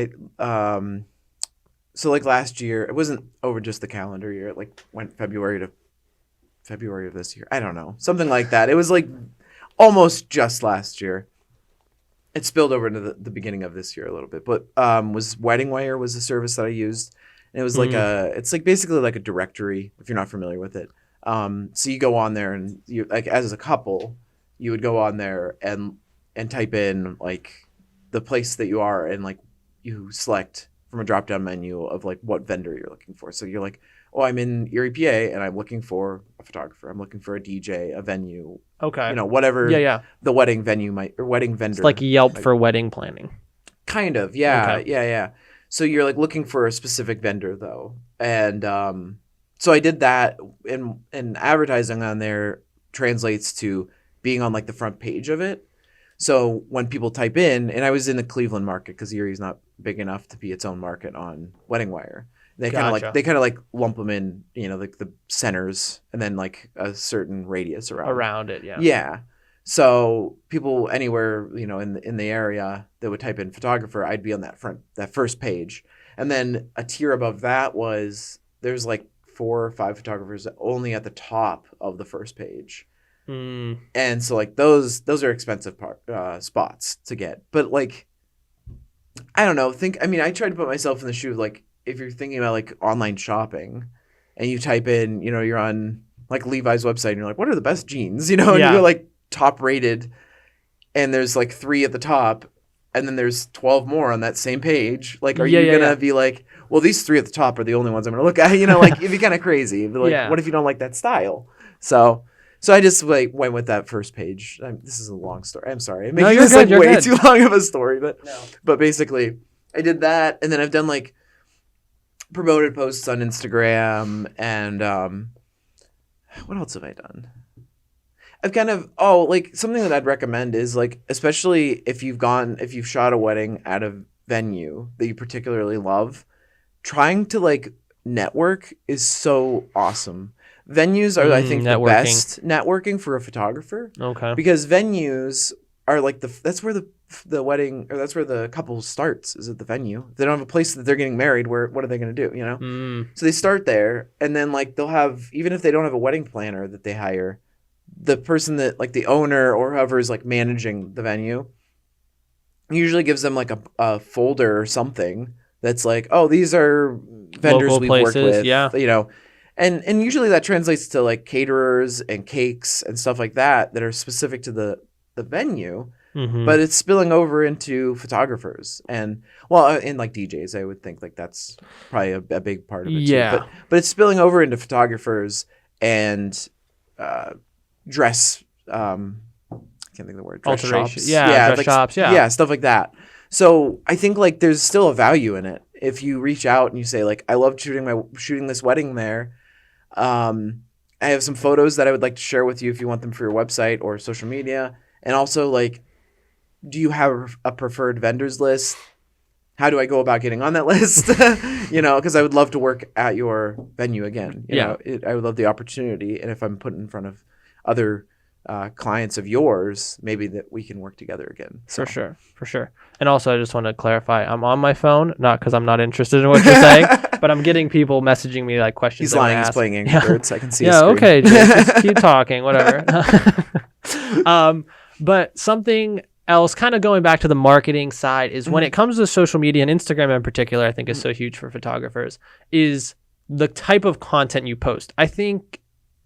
so like last year, it wasn't over just the calendar year. It like went February of this year. I don't know. Something like that. It was like almost just last year. It spilled over into the beginning of this year a little bit. But was Wedding Wire was the service that I used. And it was like it's like basically like a directory if you're not familiar with it. So you go on there and you like as a couple, you would go on there and type in like the place that you are and like you select from a drop down menu of like what vendor you're looking for. So you're like, oh, I'm in Erie, PA, and I'm looking for a photographer. I'm looking for a DJ, a venue. Okay. Whatever. Yeah. The wedding venue or wedding vendor. It's like Yelp for wedding planning. Kind of. Yeah. Okay. Yeah. So you're like looking for a specific vendor though, and so I did that, and advertising on there translates to being on like the front page of it. So when people type in, and I was in the Cleveland market because Erie's not big enough to be its own market on Wedding Wire. They kind of like lump them in, like the centers and then like a certain radius around it. Yeah. Yeah. So people anywhere, in the area that would type in photographer, I'd be on that first page. And then a tier above that there's like 4 or 5 photographers only at the top of the first page. And so like those are expensive spots to get, but like I don't know. I try to put myself in the shoe of like if you're thinking about like online shopping, and you type in, you're on like Levi's website, and you're like, what are the best jeans, and you're like top rated, and there's like 3 at the top, and then there's 12 more on that same page. Like, are you gonna be like, well, these 3 at the top are the only ones I'm gonna look at? Like it'd be kind of crazy. But like, what if you don't like that style? So I just like went with that first page. This is a long story. I'm sorry. I'm making this way too long of a story, but basically I did that, and then I've done like promoted posts on Instagram, and what else have I done? I've kind of like something that I'd recommend is like, especially if you've shot a wedding at a venue that you particularly love, trying to like network is so awesome. Venues are, I think, the best networking for a photographer. Okay. Because venues are like that's where the wedding, or that's where the couple starts, is at the venue. If they don't have a place that they're getting married, what are they going to do, So they start there, and then like they'll have, even if they don't have a wedding planner that they hire, the person that like the owner or whoever is like managing the venue usually gives them like a folder or something that's like, oh, these are vendors local we've worked with, And usually that translates to like caterers and cakes and stuff like that are specific to the venue, but it's spilling over into photographers and like DJs. I would think like that's probably a big part of it too. But it's spilling over into photographers and dress. I can't think of the word. Dress shops. Dress shops. Yeah, stuff like that. So I think like there's still a value in it if you reach out and you say like, I love shooting this wedding there. I have some photos that I would like to share with you if you want them for your website or social media. And also like, do you have a preferred vendors list? How do I go about getting on that list? Because I would love to work at your venue again. I would love the opportunity. And if I'm put in front of other clients of yours, maybe that we can work together again. So. For sure. And also I just want to clarify, I'm on my phone, not because I'm not interested in what you're saying, but I'm getting people messaging me like questions. He's lying. He's playing Angry Birds. I can see his screen. Okay, just keep talking, whatever. But something else, kind of going back to the marketing side, is when it comes to social media, and Instagram in particular, I think is so huge for photographers, is the type of content you post. I think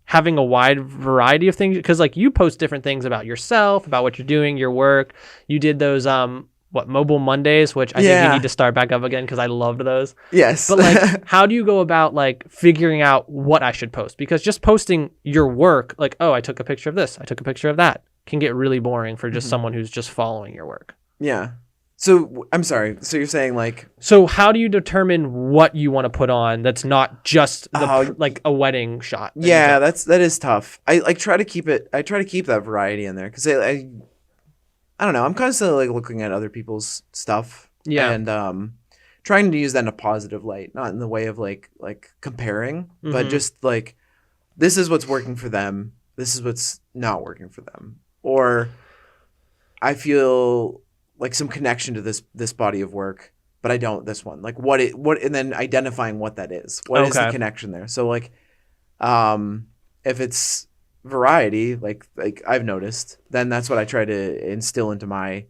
having a wide variety of things, because like you post different things about yourself, about what you're doing, your work. You did those Mobile Mondays, which I think you need to start back up again because I loved those. Yes. But like, how do you go about like figuring out what I should post? Because just posting your work, like, oh, I took a picture of this, I took a picture of that, can get really boring for just someone who's just following your work. Yeah. So I'm sorry. So you're saying like, So how do you determine what you want to put on that's not just Oh, like a wedding shot? that you yeah, took? that is tough. I like try to keep it. I try to keep that variety in there because I don't know. I'm constantly like looking at other people's stuff Yeah. and trying to use that in a positive light, not in the way of like comparing, but Mhm. just like this is what's working for them. This is what's not working for them. Or I feel like some connection to this body of work, but I don't this one. Like what and then identifying what that is. What is the Okay. connection there? So like if it's variety, like I've noticed, then that's what I try to instill into my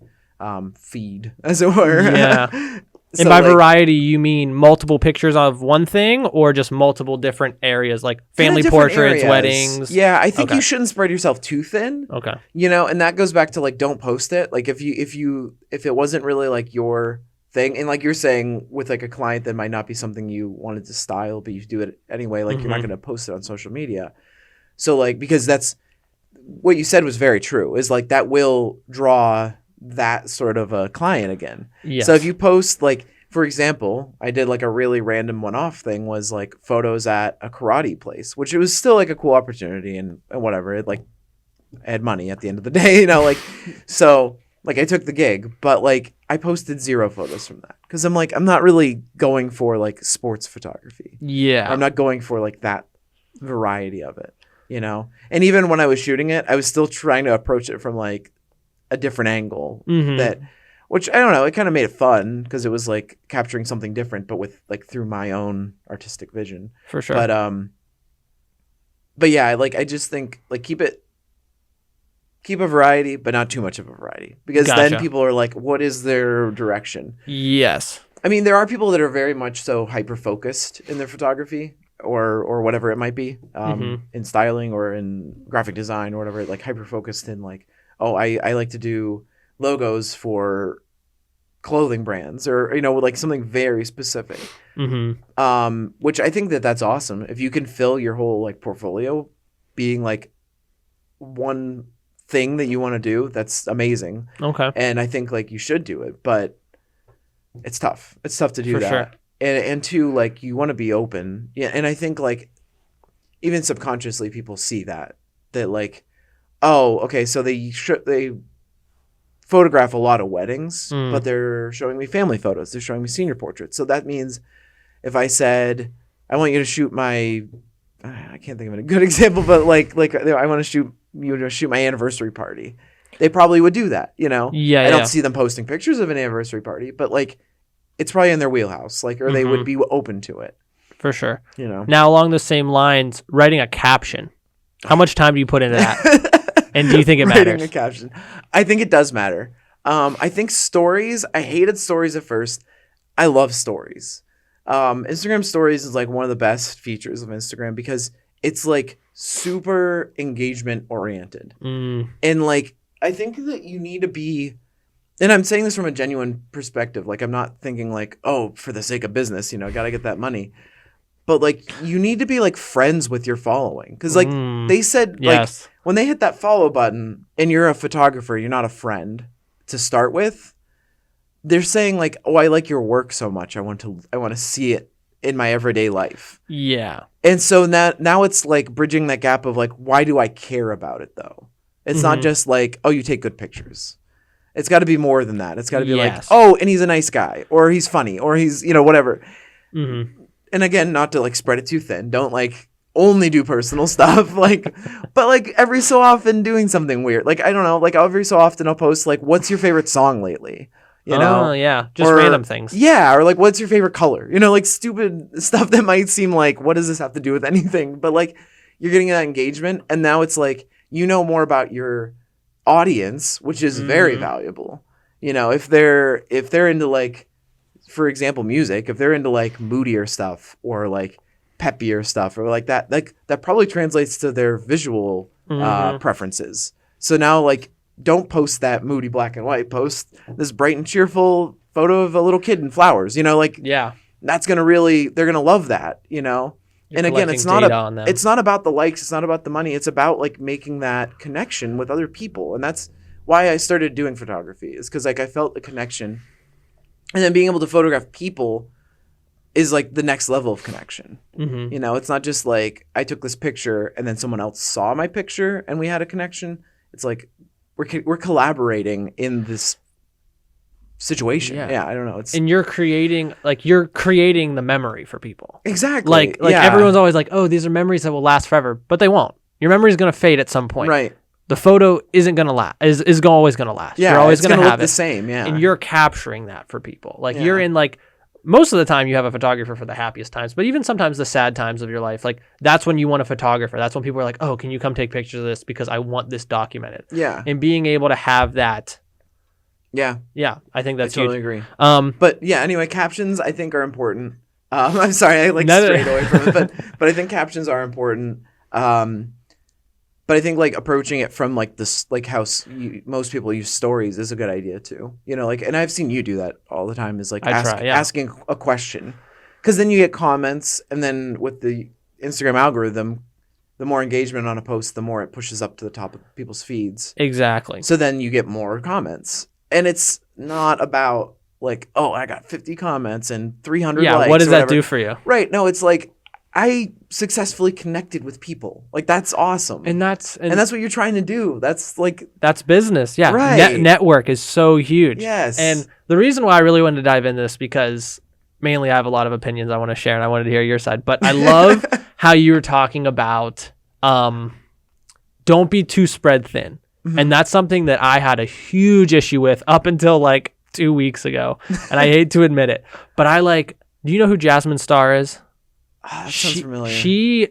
feed, as it were. Yeah. And So by like variety, you mean multiple pictures of one thing or just multiple different areas like kind family of different portraits, areas. weddings? Yeah, I think Okay. you shouldn't spread yourself too thin. Okay. And that goes back to like don't post it. Like if it wasn't really like your thing, and like you're saying with like a client that might not be something you wanted to style, but you do it anyway, like you're not Mhm. going to post it on social media. So like because that's what you said was very true, is like that will draw that sort of a client again. So if Yes. you post like, for example, I did like a really random one-off thing, was like photos at a karate place, which it was still like a cool opportunity and whatever. It like I had money at the end of the day, like so like I took the gig, but like I posted zero photos from that because I'm like I'm not really going for like sports photography. Or Yeah. I'm not going for like that variety of it. And even when I was shooting it, I was still trying to approach it from like a different angle that, Mhm. which I don't know, it kind of made it fun because it was like capturing something different, but with like through my own artistic vision. For sure. But yeah, like I just think like keep a variety, but not too much of a variety because then Gotcha. people are like, what is their direction? Yes. I mean, there are people that are very much so hyper focused in their photography or whatever it might be, Mhm. in styling or in graphic design or whatever, like hyper focused in like, oh, I like to do logos for clothing brands or, like something very specific. Mhm. Which I think that's awesome. If you can fill your whole like portfolio being like one thing that you want to do, that's amazing. Okay. And I think like you should do it, but it's tough. It's tough to do For sure. that. And two, like you want to be open. Yeah. And I think like even subconsciously people see that like, oh, okay, so they photograph a lot of weddings, but Mm. they're showing me family photos. They're showing me senior portraits. So that means if I said, I want you to shoot I can't think of a good example, but like I want to shoot you to shoot my anniversary party. They probably would do that, Yeah, I don't yeah. see them posting pictures of an anniversary party, but like it's probably in their wheelhouse, like, or they would Mhm. be open to it, For sure. you know. Now, along the same lines, writing a caption. How much time do you put into that? And do you think it Writing matters? a caption. I think it does matter. I think stories, I hated stories at first. I love stories. Instagram stories is like one of the best features of Instagram because it's like super engagement oriented. Mm. And like, I think that you need to be, and I'm saying this from a genuine perspective. Like, I'm not thinking like, oh, for the sake of business, got to get that money. But like, you need to be like friends with your following. Cause like they said, like Yes. when they hit that follow button and you're a photographer, you're not a friend to start with. They're saying like, oh, I like your work so much. I want to see it in my everyday life. Yeah. And so now it's like bridging that gap of like, why do I care about it though? It's not just like, oh, you take good pictures. It's got to be more than that. It's got to be like, Yes. oh, and he's a nice guy, or he's funny, or he's, whatever. Mm-hmm. And again, not to like spread it too thin. Don't like only do personal stuff. Like, but like every so often doing something weird. Like, I don't know, like every so often I'll post like, what's your favorite song lately? Oh, yeah. Just random things. Yeah. Or like, what's your favorite color? Like stupid stuff that might seem like, what does this have to do with anything? But like, you're getting that engagement. And now it's like, more about your audience, which is very valuable. If they're into like, for example, music, if they're into like moodier stuff or like peppier stuff or like that probably translates to their visual preferences. So now like, don't post that moody black and white. Post this bright and cheerful photo of a little kid in flowers. Like, Yeah. that's gonna they're gonna love that. You're And again, collecting data on them. it's not about the likes. It's not about the money. It's about like making that connection with other people. And that's why I started doing photography, is because like I felt the connection And then being able to photograph people is like the next level of connection. Mm-hmm. You know, it's not just like I took this picture and then someone else saw my picture and we had a connection. It's like we're collaborating in this situation. Yeah, I don't know. And you're creating the memory for people. Exactly. Like everyone's always like, oh, these are memories that will last forever, but they won't. Your memory is going to fade at some point. Right. The photo isn't going to last. Is always going to last. Yeah, you're always going to have look the same. Yeah. And you're capturing that for people. Like you're in like. Most of the time you have a photographer for the happiest times, but even sometimes the sad times of your life, like that's when you want a photographer. That's when people are like, oh, can you come take pictures of this because I want this documented. Yeah. And being able to have that. Yeah. Yeah. I think that's I totally huge. agree. But yeah, anyway, captions I think are important. I'm sorry, I strayed away from it, but I think captions are important. But I think like approaching it from like this, like how most people use stories is a good idea too. You know, like, and I've seen you do that all the time is like asking a question, because then you get comments, and then with the Instagram algorithm, the more engagement on a post, the more it pushes up to the top of people's feeds. Exactly. So then you get more comments, and it's not about like, oh, I got 50 comments and 300 likes. Yeah, what does that do for you? Right. No, it's like, I successfully connected with people. Like that's awesome. And that's what you're trying to do. That's business. Yeah. Right. Network is so huge. Yes. And the reason why I really wanted to dive into this, because mainly I have a lot of opinions I want to share and I wanted to hear your side, but I love how you were talking about, don't be too spread thin. Mm-hmm. And that's something that I had a huge issue with up until like 2 weeks ago. And I hate to admit it, but do you know who Jasmine Star is? That sounds familiar. She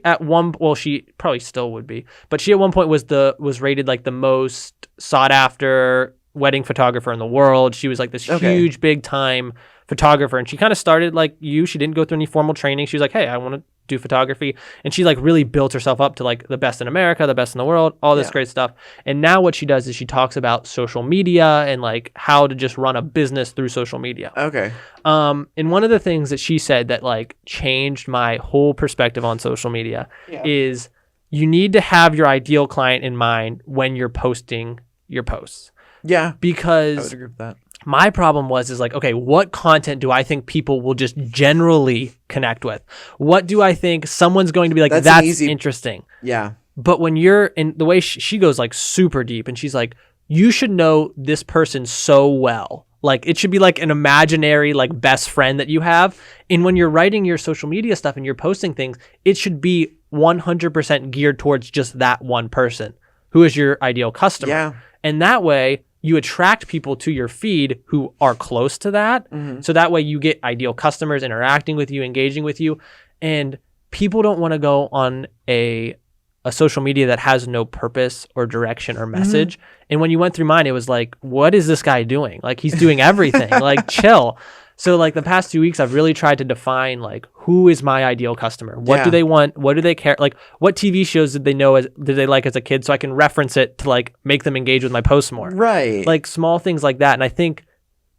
probably still would be, but she at one point was rated like the most sought after wedding photographer in the world. She was like this huge, big time photographer, and she kind of started like you. She didn't go through any formal training. She was like, hey, I want to do photography, and she like really built herself up to like the best in America, the best in the world, all this great stuff. And now what she does is she talks about social media and like how to just run a business through social media. Okay. And one of the things that she said that like changed my whole perspective on social media is you need to have your ideal client in mind when you're posting your posts. Yeah. Because I would agree with that. My problem is like, okay, what content do I think people will just generally connect with? What do I think someone's going to be like, that's interesting? Yeah. But when you're in the way she goes like super deep, and she's like, you should know this person so well. Like it should be like an imaginary like best friend that you have. And when you're writing your social media stuff and you're posting things, it should be 100% geared towards just that one person who is your ideal customer. Yeah. And that way you attract people to your feed who are close to that. Mm-hmm. So that way you get ideal customers interacting with you, engaging with you. And people don't want to go on a social media that has no purpose or direction or message. Mm-hmm. And when you went through mine, it was like, what is this guy doing? Like he's doing everything. Like chill. So like the past 2 weeks, I've really tried to define like, who is my ideal customer? What do they want? What do they care? Like what TV shows did they like as a kid? So I can reference it to like make them engage with my posts more. Right. Like small things like that. And I think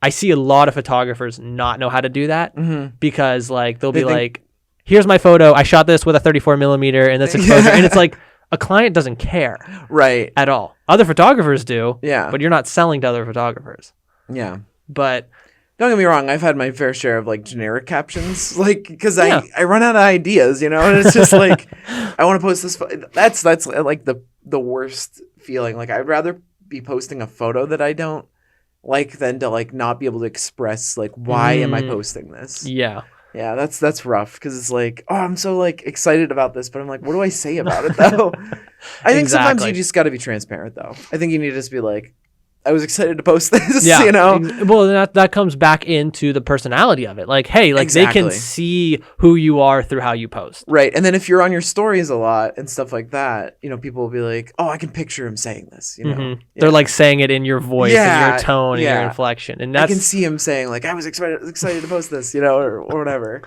I see a lot of photographers not know how to do that because like they'll be like, here's my photo. I shot this with a 34 millimeter and this exposure. And it's like a client doesn't care. Right. At all. Other photographers do. Yeah. But you're not selling to other photographers. Yeah. But don't get me wrong, I've had my fair share of like generic captions, like because I run out of ideas, you know, and it's just like I want to post this. That's like the worst feeling. Like I'd rather be posting a photo that I don't like than to like not be able to express like why am I posting this? Yeah. Yeah, that's rough because it's like, oh, I'm so like excited about this, but I'm like, what do I say about it though? I think sometimes you just got to be transparent though. I think you need to just be like, I was excited to post this, you know? Well, that comes back into the personality of it. Like, hey, like they can see who you are through how you post. Right. And then if you're on your stories a lot and stuff like that, you know, people will be like, oh, I can picture him saying this, you know? Mm-hmm. Yeah. They're like saying it in your voice and your tone and your inflection. And I can see him saying like, I was excited to post this, you know, or whatever.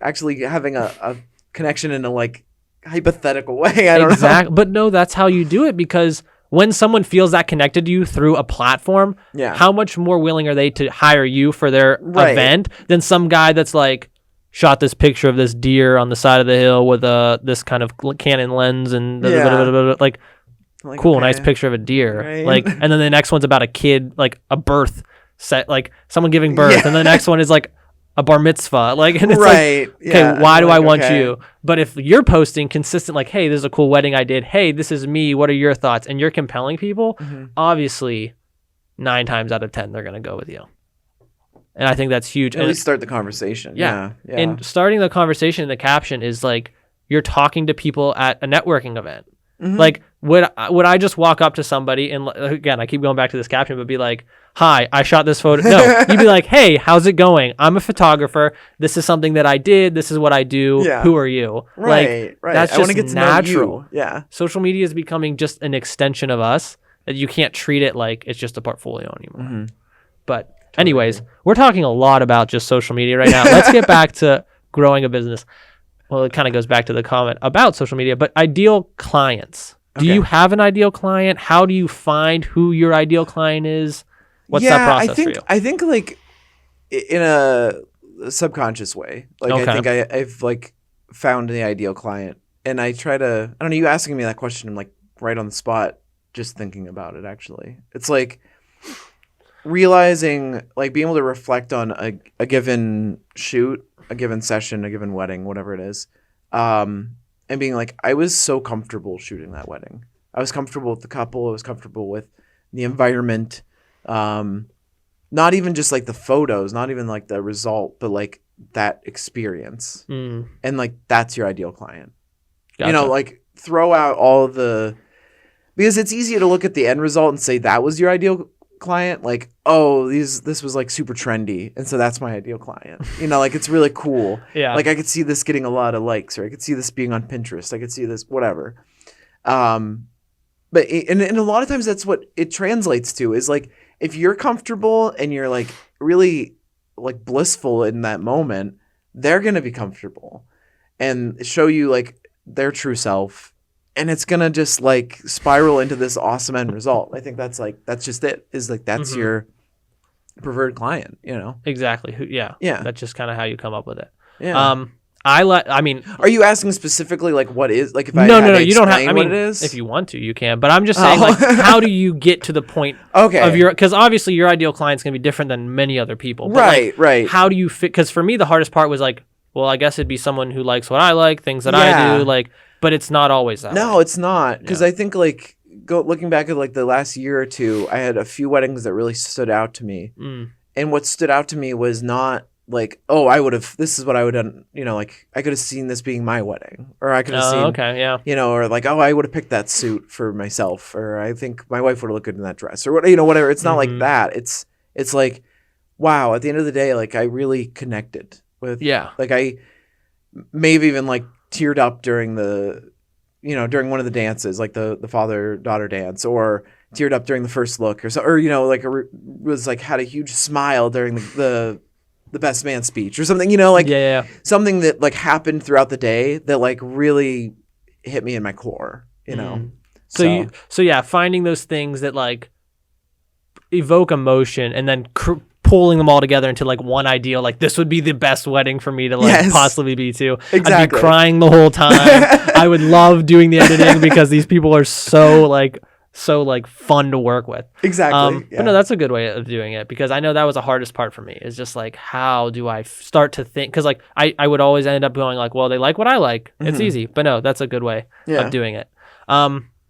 Actually having a connection in a like hypothetical way. I don't know. But no, that's how you do it because when someone feels that connected to you through a platform, how much more willing are they to hire you for their event than some guy that's like shot this picture of this deer on the side of the hill with this kind of Canon lens and like cool, nice picture of a deer. Right. Like, and then the next one's about a kid, like a birth set, like someone giving birth, and the next one is like a bar mitzvah, like, and it's right. like, okay, Yeah. why do I Like, want okay. you? But if you're posting consistent, like, hey, this is a cool wedding I did. Hey, this is me. What are your thoughts? And you're compelling people. Obviously, 9 times out of 10, they're gonna go with you. And I think that's huge. At least start the conversation. Yeah. Yeah. And starting the conversation in the caption is like you're talking to people at a networking event. Like, would I just walk up to somebody and, again, I keep going back to this caption, but be like, hi, I shot this photo. No, you'd be like, hey, how's it going? I'm a photographer. This is something that I did. This is what I do. Yeah. Who are you? Right. Like, Right. that's I want just to get to natural. know you. Yeah. Social media is becoming just an extension of us that you can't treat it like it's just a portfolio anymore. But anyways, we're talking a lot about just social media right now. Let's get back to growing a business. Well, it kind of goes back to the comment about social media, but ideal clients. Do you have an ideal client? How do you find who your ideal client is? What's that process for you? I think like in a subconscious way. Like I think I've like found the ideal client, and I try to. I don't know. You asking me that question, I'm like right on the spot, just thinking about it. Actually, it's like realizing, like being able to reflect on a given shoot, a given session, a given wedding, whatever it is. And being like, I was so comfortable shooting that wedding. I was comfortable with the couple. I was comfortable with the environment. Not even just like the photos, not even like the result, but like that experience. And like, that's your ideal client. Gotcha. You know, like throw out all the, because it's easy to look at the end result and say that was your ideal client. Like, oh, this was like super trendy, and so that's my ideal client. You know, like it's really cool. Yeah. Like I could see this getting a lot of likes, or I could see this being on Pinterest. I could see this whatever. But and a lot of times that's what it translates to is like if you're comfortable and you're like really like blissful in that moment, they're gonna be comfortable and show you like their true self. And it's going to just like spiral into this awesome end result. I think that's just it is like, that's your preferred client, you know? Exactly. Yeah. That's just kind of how you come up with it. Yeah. I mean, are you asking specifically like what is like, if no, you don't have, I mean, what it is? if you want to, you can, but I'm just saying like, how do you get to the point of because obviously your ideal client's going to be different than many other people. But right. Right. How do you fit? Cause for me, the hardest part was like, well, I guess it'd be someone who likes what I like, things that I do, like, but it's not always that way. It's not. Because I think like looking back at like the last year or two, I had a few weddings that really stood out to me. And what stood out to me was not like, oh, this is what I would have done. You know, like I could have seen this being my wedding, or I could have seen, you know, or like, oh, I would have picked that suit for myself, or I think my wife would have looked good in that dress, or what, you know, whatever. It's not like that. It's like, wow, at the end of the day, like I really connected with, like I may have even like teared up during during one of the dances, like the father-daughter dance, or teared up during the first look, or you know, like was like had a huge smile during the best man speech or something, you know, like something that like happened throughout the day that like really hit me in my core, you know. So finding those things that like evoke emotion and then pulling them all together into like one ideal, like this would be the best wedding for me to like possibly be to. Exactly. I'd be crying the whole time. I would love doing the editing because these people are so fun to work with. Exactly. But no, that's a good way of doing it, because I know that was the hardest part for me, is just like, how do I start to think? Because like I would always end up going like, well, they like what I like. It's easy. But no, that's a good way of doing it.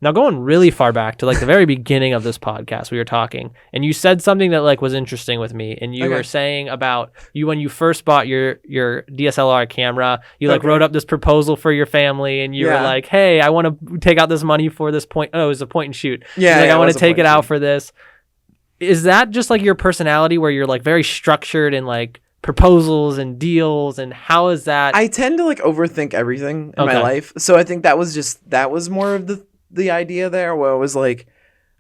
Now going really far back to like the very beginning of this podcast, we were talking, and you said something that like was interesting with me, and you were saying about you when you first bought your DSLR camera, you like wrote up this proposal for your family, and you were like, hey, I want to take out this money for this point. Oh, it was a point and shoot. Like, I want to take it out for this. Is that just like your personality, where you're like very structured and like proposals and deals, and how is that? I tend to like overthink everything in my life, so I think that was more of the idea there, where it was like,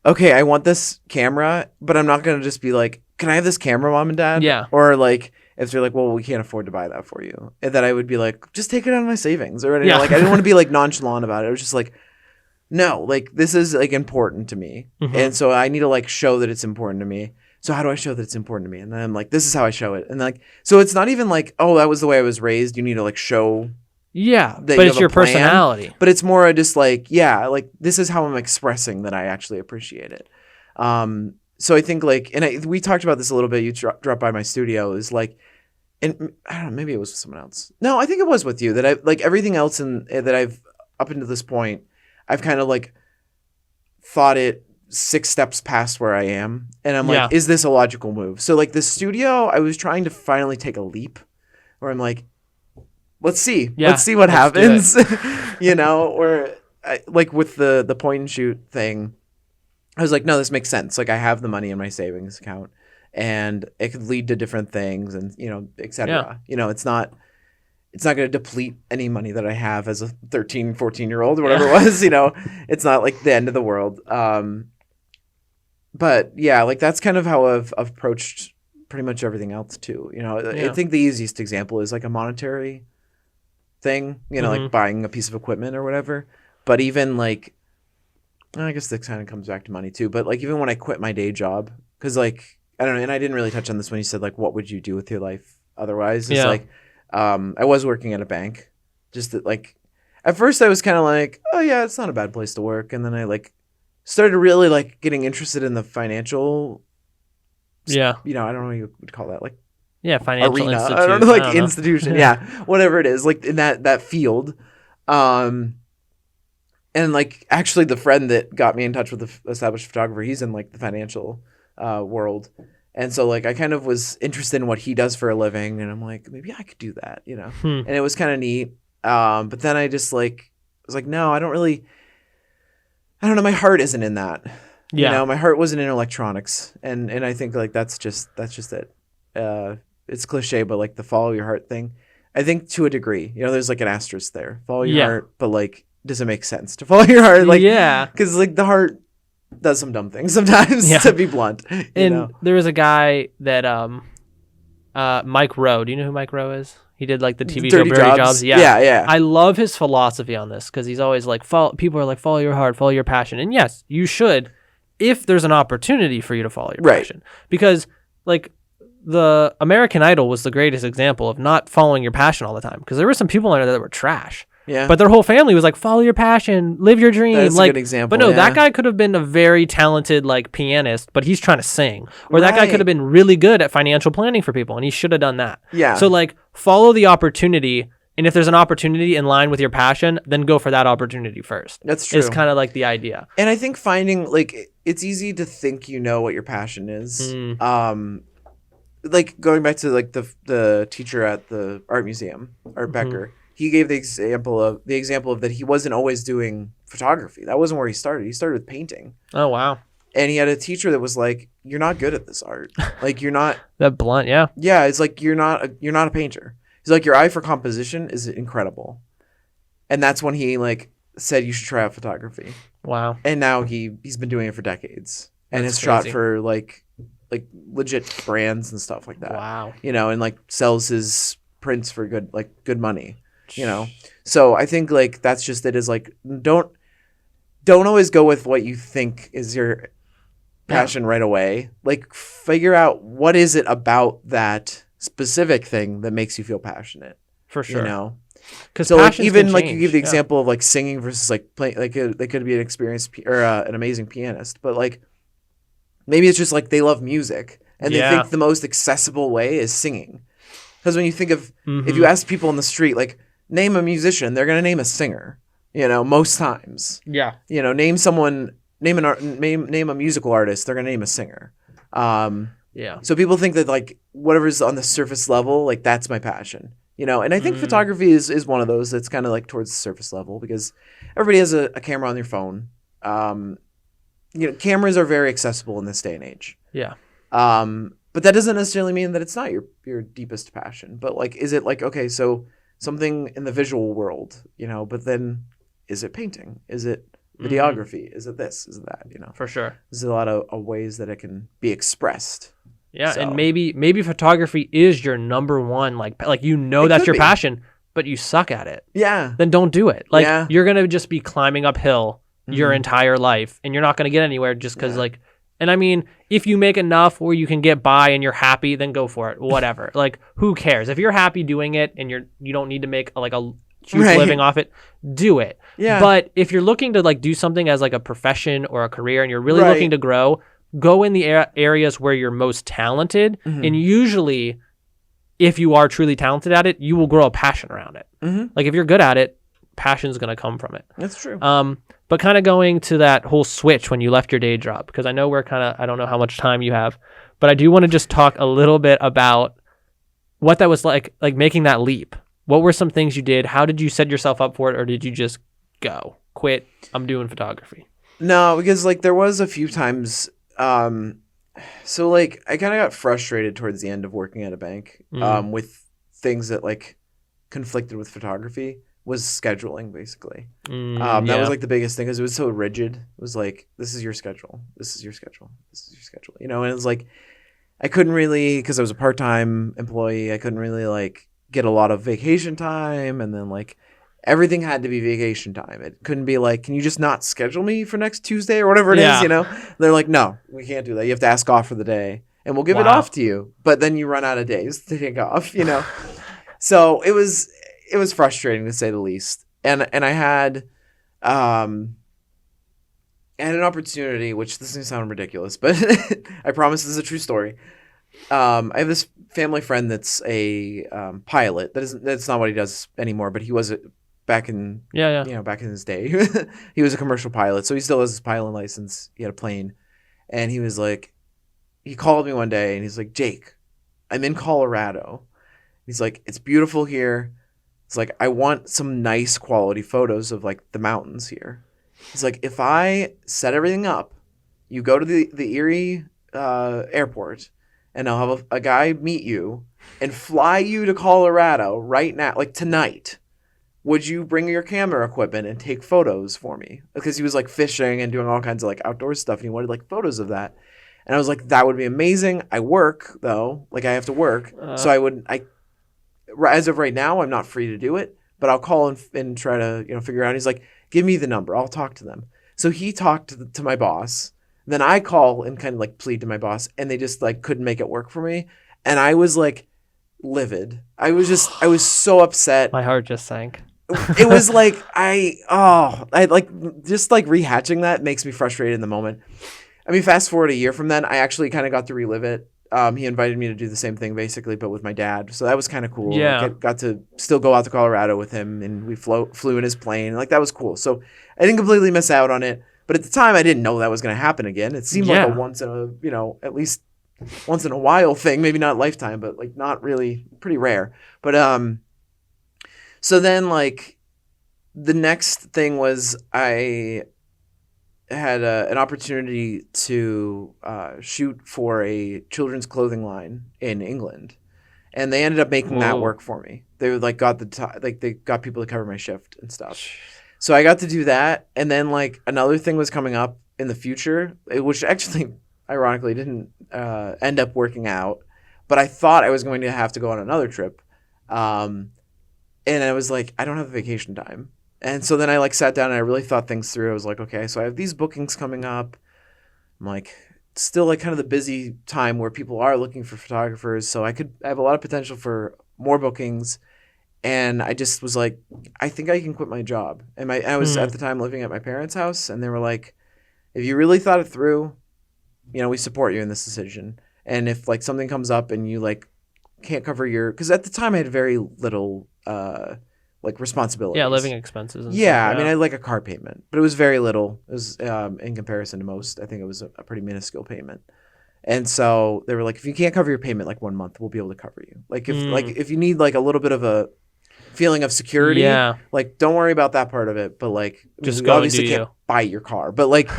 okay, I want this camera, but I'm not going to just be like, can I have this camera, mom and dad? Yeah. Or like, if they're like, well, we can't afford to buy that for you. And then I would be like, just take it out of my savings. Or, you know, like, I didn't want to be like nonchalant about it. It was just like, no, like this is like important to me. And so I need to like show that it's important to me. So how do I show that it's important to me? And then I'm like, this is how I show it. And like, so it's not even like, oh, that was the way I was raised. You need to like show. Yeah, but it's your personality. But it's more just like, like this is how I'm expressing that I actually appreciate it. so I think like, and we talked about this a little bit. You dropped by my studio. Is like, and I don't know, maybe it was with someone else. No, I think it was with you. That I like everything else that I've up until this point, I've kind of like thought it 6 steps past where I am, and I'm like, is this a logical move? So like the studio, I was trying to finally take a leap, where I'm like, let's see what happens, you know, or like with the point and shoot thing. I was like, no, this makes sense. Like I have the money in my savings account and it could lead to different things and, you know, et cetera. Yeah. You know, it's not going to deplete any money that I have as a 13, 14-year-old or whatever it was, you know, it's not like the end of the world. But yeah, like that's kind of how I've approached pretty much everything else too. You know, I think the easiest example is like a monetary thing, you know, like buying a piece of equipment or whatever. But even like, I guess this kind of comes back to money too, but like even when I quit my day job, because like, I don't know, and I didn't really touch on this when you said like, what would you do with your life otherwise? It's like, I was working at a bank, just that like, at first I was kind of like, oh yeah, it's not a bad place to work. And then I like started really like getting interested in the financial, you know, I don't know what you would call that, like financial arena. institute. I don't know, like institution. Whatever it is, like in that field. And like actually the friend that got me in touch with the established photographer, he's in like the financial world. And so like I kind of was interested in what he does for a living, and I'm like, maybe I could do that, you know. And it was kind of neat. But then I just like was like, no, I don't know, my heart isn't in that. You know, my heart wasn't in electronics. And I think like that's just it. It's cliche, but like the follow your heart thing, I think to a degree, you know, there's like an asterisk there. Follow your heart, but like, does it make sense to follow your heart? Like, because like the heart does some dumb things sometimes, to be blunt. You know? There was a guy that Mike Rowe. Do you know who Mike Rowe is? He did like the TV show Dirty Jobs. Yeah. I love his philosophy on this because he's always like, people are like, follow your heart, follow your passion. And yes, you should, if there's an opportunity for you to follow your passion. Because like the American Idol was the greatest example of not following your passion all the time. Because there were some people on there that were trash. Yeah. But their whole family was like, follow your passion, live your dream. That's like, a good example. But no, that guy could have been a very talented like pianist, but he's trying to sing. Or that guy could have been really good at financial planning for people, and he should have done that. Yeah. So like follow the opportunity, and if there's an opportunity in line with your passion, then go for that opportunity first. That's true. It's kind of like the idea. And I think finding like it's easy to think you know what your passion is. Like going back to like the teacher at the art museum, Art Becker. He gave the example of that he wasn't always doing photography. That wasn't where he started. He started with painting. Oh, wow. And he had a teacher that was like, you're not good at this art. Like you're not that blunt. Yeah. Yeah. It's like, you're not a painter. He's like, your eye for composition is incredible. And that's when he like said, you should try out photography. Wow. And now he's been doing it for decades and has shot for like legit brands and stuff like that. Wow. You know, and like sells his prints for good money. You know, so I think like that's just it. Is like don't always go with what you think is your passion right away. Like figure out what is it about that specific thing that makes you feel passionate. For sure, you know, because so like even like you give the example of like singing versus like playing. Like they could be an experienced or an amazing pianist, but like maybe it's just like they love music and they think the most accessible way is singing. Because when you think of if you ask people in the street like, name a musician, they're going to name a singer, you know, most times. Yeah. You know, name a musical artist, they're going to name a singer. Yeah. So people think that like whatever's on the surface level, like that's my passion, you know? And I think photography is one of those that's kind of like towards the surface level because everybody has a camera on their phone. You know, cameras are very accessible in this day and age. Yeah. But that doesn't necessarily mean that it's not your deepest passion, but like, is it like, okay, so something in the visual world, you know, but then is it painting? Is it videography? Is it this? Is it that? You know, for sure. There's a lot of ways that it can be expressed. Yeah. So. And maybe photography is your number one, like, you know, that's your passion, but you suck at it. Yeah. Then don't do it. Like you're going to just be climbing uphill your entire life and you're not going to get anywhere just because like, and I mean, if you make enough where you can get by and you're happy, then go for it. Whatever. Like, who cares? If you're happy doing it and you don't need to make a huge living off it, do it. Yeah. But if you're looking to like do something as like a profession or a career and you're really looking to grow, go in the areas where you're most talented. Mhm. And usually, if you are truly talented at it, you will grow a passion around it. Mhm. Like if you're good at it, passion's going to come from it. That's true. But kind of going to that whole switch when you left your day job, because I know I don't know how much time you have, but I do want to just talk a little bit about what that was like making that leap. What were some things you did? How did you set yourself up for it? Or did you just quit? I'm doing photography. No, because like there was a few times, so like I kind of got frustrated towards the end of working at a bank, with things that like conflicted with photography. Was scheduling basically. That was like the biggest thing because it was so rigid. It was like, this is your schedule. This is your schedule. This is your schedule. You know, and it was like, I couldn't really, because I was a part-time employee, I couldn't really like get a lot of vacation time. And then like everything had to be vacation time. It couldn't be like, can you just not schedule me for next Tuesday or whatever it is, you know? They're like, no, we can't do that. You have to ask off for the day and we'll give it off to you. But then you run out of days to take off, you know? So it was frustrating to say the least. And I had an opportunity, which this is gonna sound ridiculous, but I promise this is a true story. I have this family friend that's a pilot. That's not what he does anymore, but he was back in back in his day. He was a commercial pilot, so he still has his pilot license. He had a plane, and he was like, he called me one day, and he's like, Jake, I'm in Colorado. He's like, it's beautiful here. It's like, I want some nice quality photos of like the mountains here. He's like, if I set everything up, you go to the Erie airport, and I'll have a guy meet you and fly you to Colorado right now, like tonight. Would you bring your camera equipment and take photos for me? Because he was like fishing and doing all kinds of like outdoor stuff, and he wanted like photos of that. And I was like, that would be amazing. I work though, like I have to work, so as of right now, I'm not free to do it, but I'll call and try to, figure out. He's like, give me the number. I'll talk to them. So he talked to my boss. Then I call and kind of like plead to my boss, and they just like couldn't make it work for me. And I was like livid. I was so upset. My heart just sank. It was like, I like just like rehashing that makes me frustrated in the moment. I mean, fast forward a year from then, I actually kind of got to relive it. He invited me to do the same thing basically, but with my dad. So that was kind of cool. Yeah. Like, got to still go out to Colorado with him, and we flew in his plane. Like that was cool. So I didn't completely miss out on it. But at the time, I didn't know that was going to happen again. It seemed like a once in a, at least once in a while thing. Maybe not lifetime, but like not really, pretty rare. But so then like the next thing was I had an opportunity to shoot for a children's clothing line in England, and they ended up making that work for me. They like got they got people to cover my shift and stuff. So I got to do that, and then like another thing was coming up in the future, which actually ironically didn't end up working out, but I thought I was going to have to go on another trip, and I was like, I don't have vacation time. And so then I like sat down and I really thought things through. I was like, okay, so I have these bookings coming up. I'm like, still like kind of the busy time where people are looking for photographers. So I have a lot of potential for more bookings. And I just was like, I think I can quit my job. And I was at the time living at my parents' house, and they were like, if you really thought it through, we support you in this decision. And if like something comes up and you like can't cover because at the time I had very little like responsibilities. Yeah, living expenses. And stuff. I mean, I had like a car payment, but it was very little. It was in comparison to most. I think it was a pretty minuscule payment. And so they were like, if you can't cover your payment like 1 month, we'll be able to cover you. Like if you need like a little bit of a feeling of security, like don't worry about that part of it. But like, just obviously can't buy your car, but like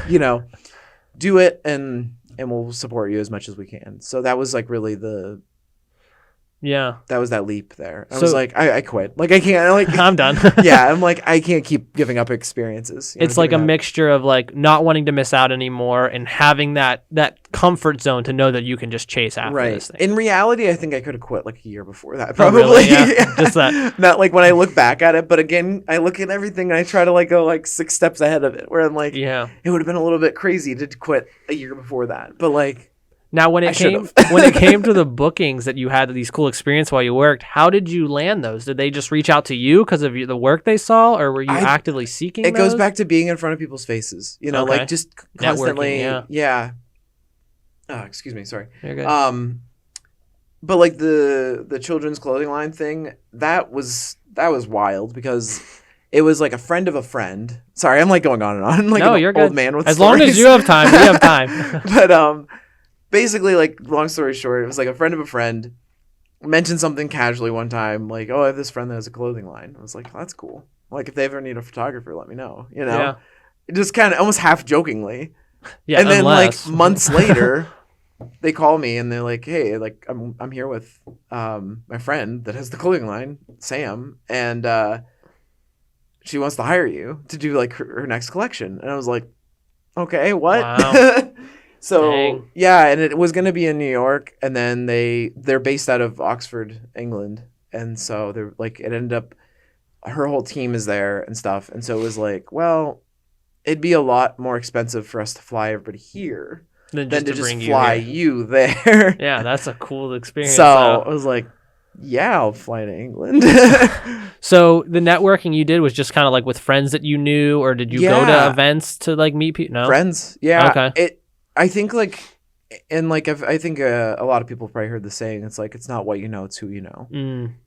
do it and we'll support you as much as we can. So that was like really that was that leap there. I was like, I quit. Like I can't. Like I'm done. I'm like, I can't keep giving up experiences. It's like a mixture of like not wanting to miss out anymore and having that comfort zone to know that you can just chase after this thing. In reality, I think I could have quit like a year before that. Probably. Oh, really? Yeah. Just that. Not like when I look back at it, but again, I look at everything and I try to like go like 6 steps ahead of it. Where I'm like, it would have been a little bit crazy to quit a year before that. But like. Now, when it came to the bookings that you had these cool experiences while you worked, how did you land those? Did they just reach out to you because of the work they saw, or were you actively seeking? It goes back to being in front of people's faces, like just constantly. Excuse me, sorry. You're good. But like the children's clothing line thing, that was wild because it was like a friend of a friend. Sorry, I'm like going on and on like No, an you're old good. man with As stories. long as you have time, we have time. But basically, like, long story short, it was like a friend of a friend mentioned something casually one time, like, oh, I have this friend that has a clothing line. I was like, oh, that's cool. Like, if they ever need a photographer, let me know. You know, Yeah. just kind of almost half jokingly. Yeah, And then unless. like months later, they call me and they're like, hey, like I'm here with my friend that has the clothing line, Sam, and she wants to hire you to do like her next collection. And I was like, okay, what? Wow. So Dang. yeah, and it was gonna be in New York, and then they're based out of Oxford, England, and so they're like it ended up her whole team is there and stuff, and so it was like, well, it'd be a lot more expensive for us to fly everybody here Than than to just bring fly you you there. Yeah, that's a cool experience. So I was like, yeah, I'll fly to England. So the networking you did was just kind of like with friends that you knew, or did you go to Yeah. events to like meet people? No. Friends, yeah. Okay. I think like, and like I think a lot of people probably heard the saying. It's like it's not what you know, it's who you know.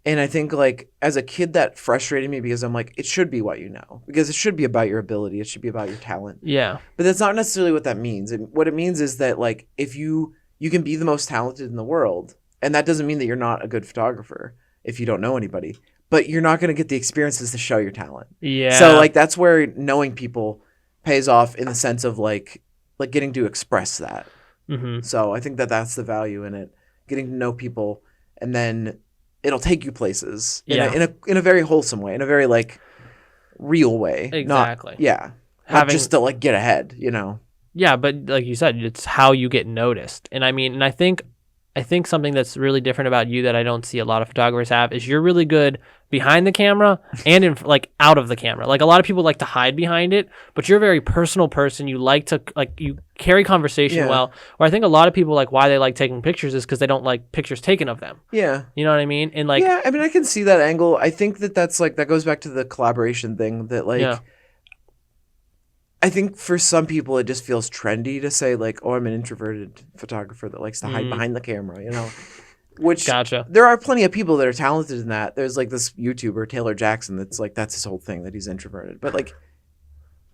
And I think like as a kid that frustrated me because I'm like it should be what you know because it should be about your ability. It should be about your talent. Yeah. But that's not necessarily what that means. What it means is that like if you can be the most talented in the world, and that doesn't mean that you're not a good photographer if you don't know anybody, but you're not going to get the experiences to show your talent. Yeah. So like that's where knowing people pays off in the sense of like getting to express that. Mm-hmm. So I think that that's the value in it, getting to know people, and then it'll take you places in a very wholesome way, in a very like real way. Exactly. Not just to like get ahead, you know. Yeah, but like you said, it's how you get noticed. And I mean, and I think something that's really different about you that I don't see a lot of photographers have is you're really good behind the camera and in like out of the camera. Like a lot of people like to hide behind it, but you're a very personal person. You like to like you carry conversation well. Or I think a lot of people like why they like taking pictures is because they don't like pictures taken of them. Yeah. You know what I mean? And like I mean I can see that angle. I think that's like that goes back to the collaboration thing that like I think for some people it just feels trendy to say like, oh, I'm an introverted photographer that likes to hide behind the camera, you know. Which there are plenty of people that are talented in that. There's like this YouTuber Taylor Jackson that's like that's his whole thing that he's introverted. But like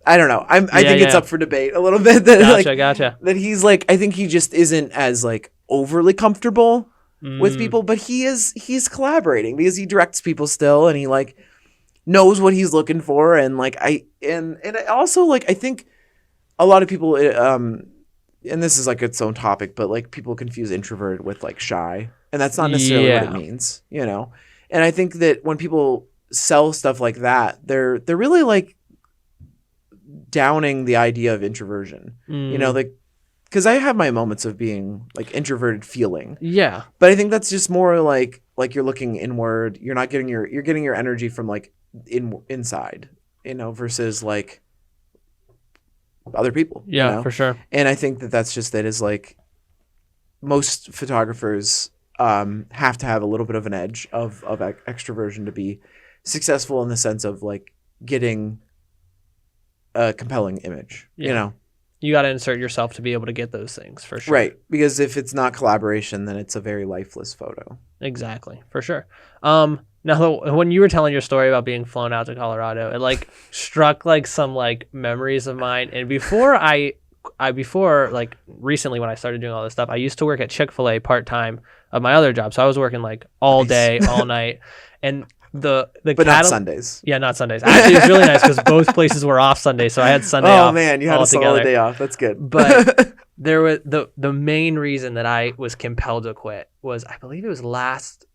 I don't know. I think it's up for debate a little bit that that he's like I think he just isn't as like overly comfortable with people, but he's collaborating because he directs people still and he like knows what he's looking for and like I also like I think a lot of people and this is like its own topic, but like people confuse introverted with like shy, and that's not necessarily what it means, you know. And I think that when people sell stuff like that, they're really like downing the idea of introversion, you know, like because I have my moments of being like introverted feeling, but I think that's just more like you're looking inward. You're not getting you're getting your energy from like inside, you know, versus like other people. Yeah, you know? for sure. And I think that that's just that is like most photographers have to have a little bit of an edge of extroversion to be successful in the sense of like getting a compelling image, you know. You got to insert yourself to be able to get those things for sure. Right. Because if it's not collaboration, then it's a very lifeless photo. Exactly. For sure. Now, when you were telling your story about being flown out to Colorado, it like struck like some like memories of mine. And before before like recently when I started doing all this stuff, I used to work at Chick-fil-A part-time of my other job. So I was working like all day, all night. And but not Sundays. Yeah, not Sundays. Actually, it was really nice because both places were off Sunday, so I had Sunday off. Oh man, you had a solid day off. That's good. But there was the main reason that I was compelled to quit was I believe it was last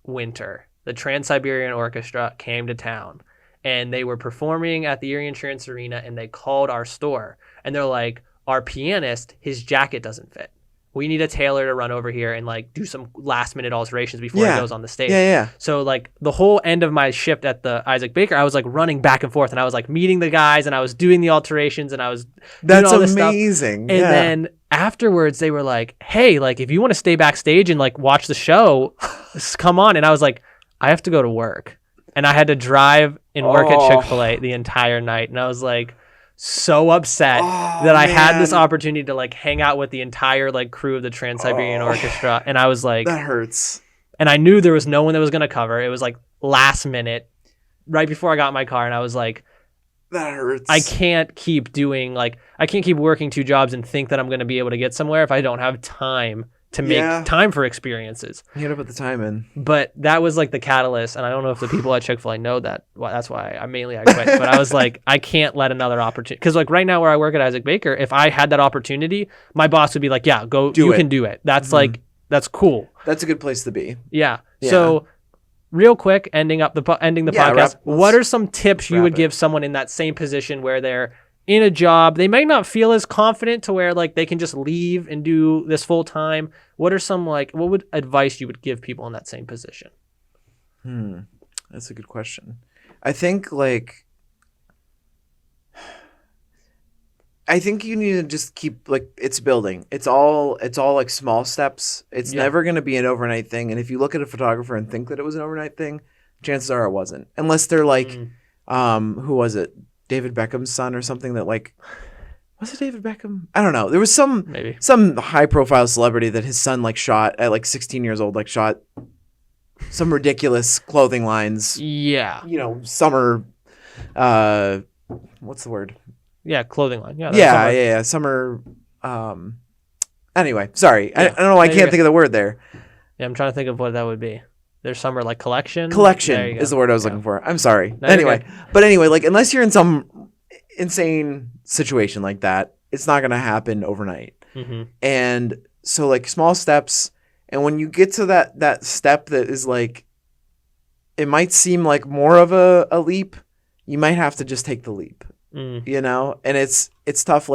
winter. The Trans-Siberian Orchestra came to town, and they were performing at the Erie Insurance Arena, and they called our store, and they're like, "Our pianist, his jacket doesn't fit. We need a tailor to run over here and like do some last minute alterations before he goes on the stage." So like the whole end of my shift at the Isaac Baker, I was like running back and forth and I was like meeting the guys and I was doing the alterations and I was doing all this amazing stuff. And then afterwards they were like, "Hey, like if you want to stay backstage and like watch the show, come on." And I was like, "I have to go to work." And I had to drive and work at Chick-fil-A the entire night. And I was like, so upset Oh, that I had this man. opportunity to like hang out with the entire like crew of the Trans-Siberian Orchestra, and I was like, That hurts. and I knew there was no one that was gonna cover. It was like last minute, right before I got in my car, and I was like, That hurts. I can't keep working 2 jobs and think that I'm gonna be able to get somewhere if I don't have time to make time for experiences. You gotta put the time in. But that was like the catalyst, and I don't know if the people at Chick-fil-A know that. Well, that's why I quit. But I was like, I can't let another opportunity, because like right now where I work at Isaac Baker, if I had that opportunity, my boss would be like, yeah, go, you can do it. That's like, that's cool. That's a good place to be. Yeah. So real quick, ending the podcast, what are some tips you would give someone in that same position where they're in a job, they might not feel as confident to where like they can just leave and do this full time? What are some what would advice you would give people in that same position? That's a good question. I think you need to just keep it's building. It's all like small steps. It's never going to be an overnight thing. And if you look at a photographer and think that it was an overnight thing, chances are it wasn't. Unless they're like, who was it? David Beckham's son or something that was it David Beckham? I don't know. There was some high profile celebrity that his son shot at 16 years old, shot some ridiculous clothing lines. Yeah. Summer, what's the word? Yeah, clothing line. Yeah. Summer. Anyway, sorry. Yeah. I don't know. I can't think of the word there. Yeah, I'm trying to think of what that would be. Their summer collection. Collection is the word I was looking for. I'm sorry. No, anyway, unless you're in some insane situation like that, it's not gonna happen overnight. Mm-hmm. And so small steps. And when you get to that step that is it might seem like more of a leap, you might have to just take the leap. And it's tough.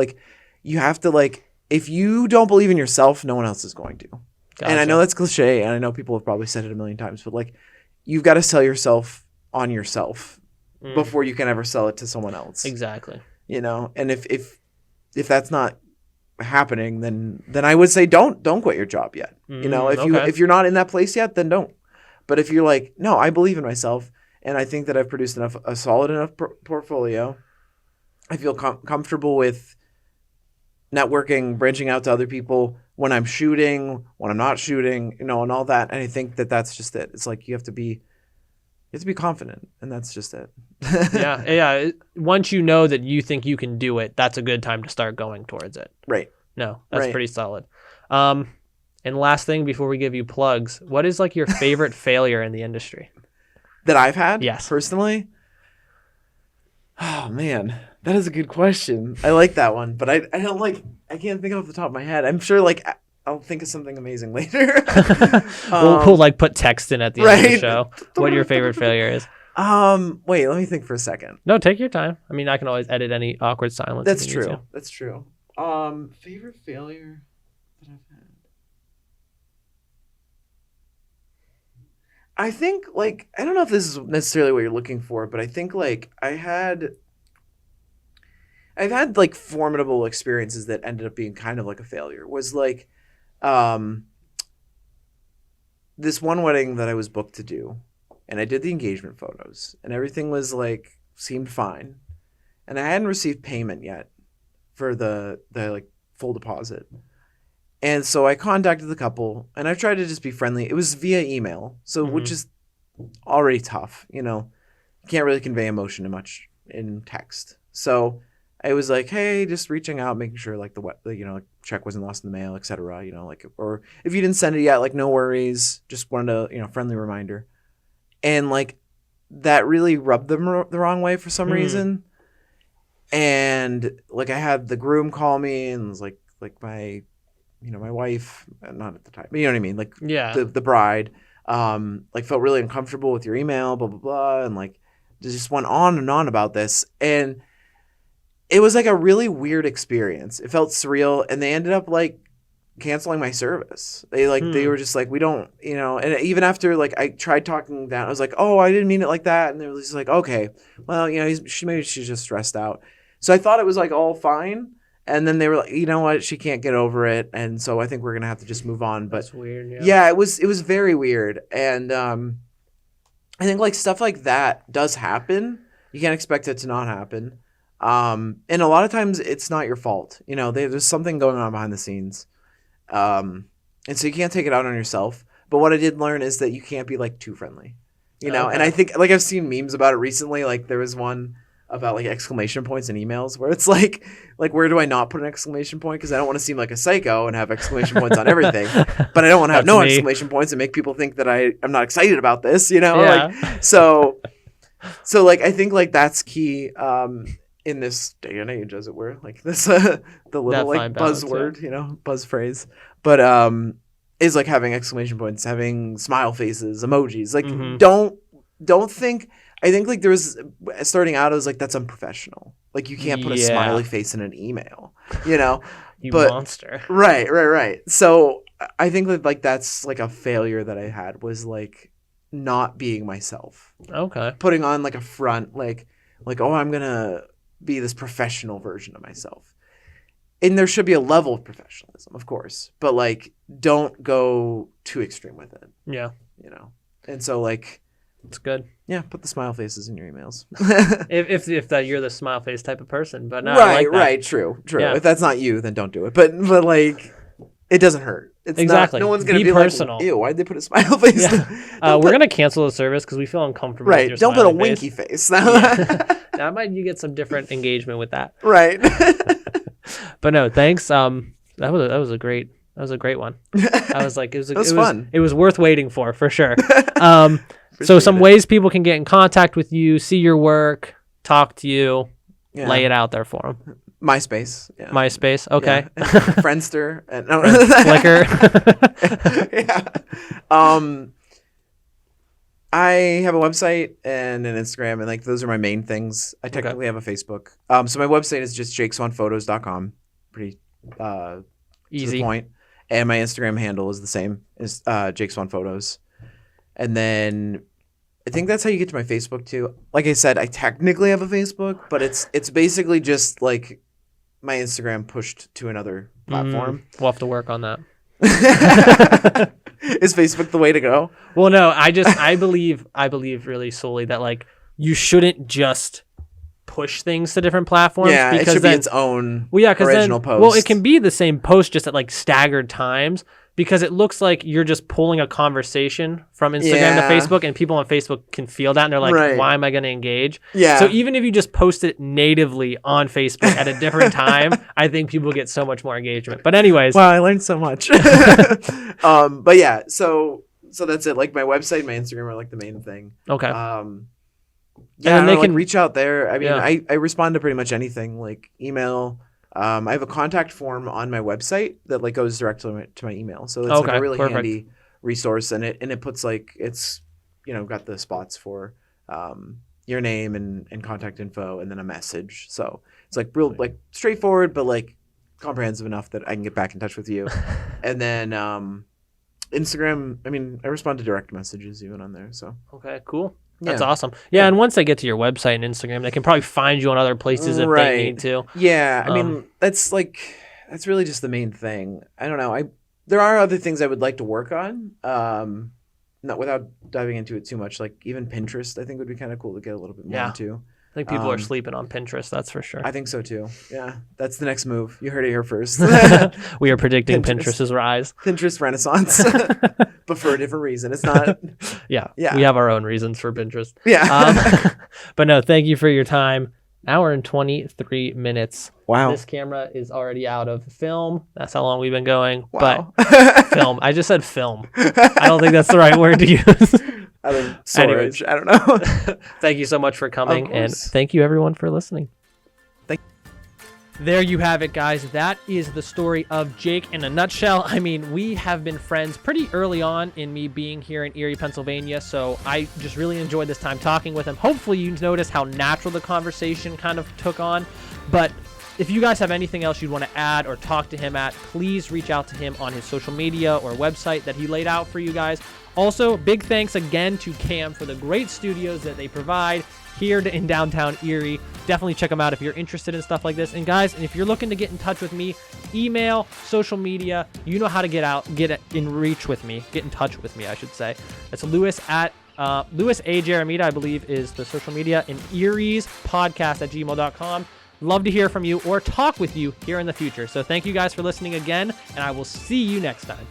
You have to if you don't believe in yourself, no one else is going to. Gotcha. And I know that's cliche, and I know people have probably said it a million times, but you've got to sell yourself on yourself before you can ever sell it to someone else. Exactly. And if that's not happening, then I would say don't quit your job yet. If you're not in that place yet, then don't. But if you're no, I believe in myself, and I think that I've produced a solid enough portfolio. I feel comfortable with networking, branching out to other people when I'm shooting, when I'm not shooting, and all that. And I think that that's just it. It's you have to be confident, and that's just it. Yeah. Once you know that you think you can do it, that's a good time to start going towards it. Right. No, that's pretty solid. And last thing before we give you plugs, what is your favorite failure in the industry? That I've had? Yes. Personally? Oh, man. That is a good question. I like that one, but I don't I can't think off the top of my head. I'm sure I'll think of something amazing later. We'll put text in at the end of the show what your favorite failure is. Wait, let me think for a second. No, take your time. I mean, I can always edit any awkward silence. That's true. That's true. Favorite failure that I've had. I think I don't know if this is necessarily what you're looking for, but I think I've had formidable experiences that ended up being kind of a failure. Was this one wedding that I was booked to do, and I did the engagement photos, and everything was seemed fine, and I hadn't received payment yet for the full deposit. And so I contacted the couple, and I tried to just be friendly. It was via email, so which is already tough. You can't really convey emotion much in text. So I was hey, just reaching out, making sure the check wasn't lost in the mail, etc. Or if you didn't send it yet, no worries. Just wanted a friendly reminder. And that really rubbed them the wrong way for some reason. And I had the groom call me, and was my my wife, not at the time, but you know what I mean? The bride, felt really uncomfortable with your email, blah, blah, blah. And just went on and on about this. And it was a really weird experience. It felt surreal. And they ended up canceling my service. They they were just we don't, and even after I tried talking down, I was oh, I didn't mean it like that. And they were just okay, well, maybe she's just stressed out. So I thought it was all fine. And then they were you know what? She can't get over it, and so I think we're gonna have to just move on. But that's weird. Yeah, it was very weird, and I think stuff like that does happen. You can't expect it to not happen. And a lot of times it's not your fault. You know, there's something going on behind the scenes. And so you can't take it out on yourself. But what I did learn is that you can't be like too friendly, you know? Okay. And I think like I've seen memes about it recently. Like there was one about like exclamation points in emails where it's like where do I not put an exclamation point? Because I don't want to seem like a psycho and have exclamation points on everything, but I don't want to have no exclamation points and make people think that I'm not excited about this, you know? Yeah. Like, so like I think like that's key in this day and age, as it were, like this the little That like fine balance, buzzword, you know, buzz phrase, but is like having exclamation points, having smile faces, emojis. Like don't think. I think like there was starting out, I was like, that's unprofessional. Like you can't put a smiley face in an email, you know. You monster. Right. So I think that like that's like a failure that I had was like not being myself. Okay. Putting on like a front, like oh, I'm gonna be this professional version of myself. And there should be a level of professionalism, of course, but like don't go too extreme with it. Yeah. You know. And so like it's good. Yeah, put the smile faces in your emails. if that you're the smile face type of person, but no, right, I like that. Right, true. Yeah. If that's not you, then don't do it. But like, it doesn't hurt. It's exactly. Not, no one's gonna be personal. Like, ew, why'd they put a smile face? Yeah. We're gonna cancel the service because we feel uncomfortable. Right. With your Don't put a face. winky face. Now might you get some different engagement with that. Right. But no, thanks. That was a great one. I was like, it was fun. It was worth waiting for sure. So some ways people can get in contact with you, see your work, talk to you, lay it out there for them. MySpace. Yeah. MySpace. Okay. Yeah. Friendster. And, Flickr. Yeah. I have a website and an Instagram, and like those are my main things. I technically have a Facebook. So my website is just jakeswanphotos.com. Pretty easy to the point. And my Instagram handle is the same as Jake Swan Photos. And then I think that's how you get to my Facebook too. Like I said, I technically have a Facebook, but it's basically just like my Instagram pushed to another platform. We'll have to work on that. Is Facebook the way to go? Well, no, I believe really solely that like you shouldn't just push things to different platforms. Yeah, because it should be its own original post. Well, it can be the same post just at like staggered times because it looks like you're just pulling a conversation from Instagram to Facebook, and people on Facebook can feel that and they're like, why am I going to engage? Yeah. So even if you just post it natively on Facebook at a different time, I think people get so much more engagement. But anyways. Wow, I learned so much. But yeah, so that's it. Like my website, my Instagram are like the main thing. Okay. Yeah, and they can reach out there. I mean, I respond to pretty much anything, like email. I have a contact form on my website that like goes directly to my email. So it's like a really handy resource, and it puts like it's got the spots for your name and contact info and then a message. So it's like real like straightforward, but like comprehensive enough that I can get back in touch with you. And then Instagram, I mean, I respond to direct messages even on there. So okay, cool. That's awesome. Yeah, and once they get to your website and Instagram, they can probably find you on other places if they need to. Yeah, I mean, that's really just the main thing. I don't know. There are other things I would like to work on. Not without diving into it too much. Like even Pinterest, I think would be kind of cool to get a little bit more into. I think people are sleeping on Pinterest. That's for sure. I think so too. Yeah, that's the next move. You heard it here first. We are predicting Pinterest's rise. Pinterest renaissance, but for a different reason. It's not. Yeah. We have our own reasons for Pinterest. Yeah. But no, thank you for your time. Hour and 23 minutes. Wow. This camera is already out of film. That's how long we've been going. Wow. But film. I just said film. I don't think that's the right word to use. I mean, storage. I don't know. Thank you so much for coming, and thank you everyone for listening. There you have it, guys. That is the story of Jake in a nutshell. I mean, we have been friends pretty early on in me being here in Erie, Pennsylvania, so I just really enjoyed this time talking with him. Hopefully you noticed how natural the conversation kind of took on, but if you guys have anything else you'd want to add or talk to him at, please reach out to him on his social media or website that he laid out for you guys. Also, big thanks again to Cam for the great studios that they provide here in downtown Erie. Definitely check them out if you're interested in stuff like this. And guys, if you're looking to get in touch with me, email, social media, you know how to get in touch with me, I should say. That's Lewis A. Geramita, I believe, is the social media, and Erie's podcast at gmail.com. love to hear from you or talk with you here in the future. So thank you guys for listening again, and I will see you next time.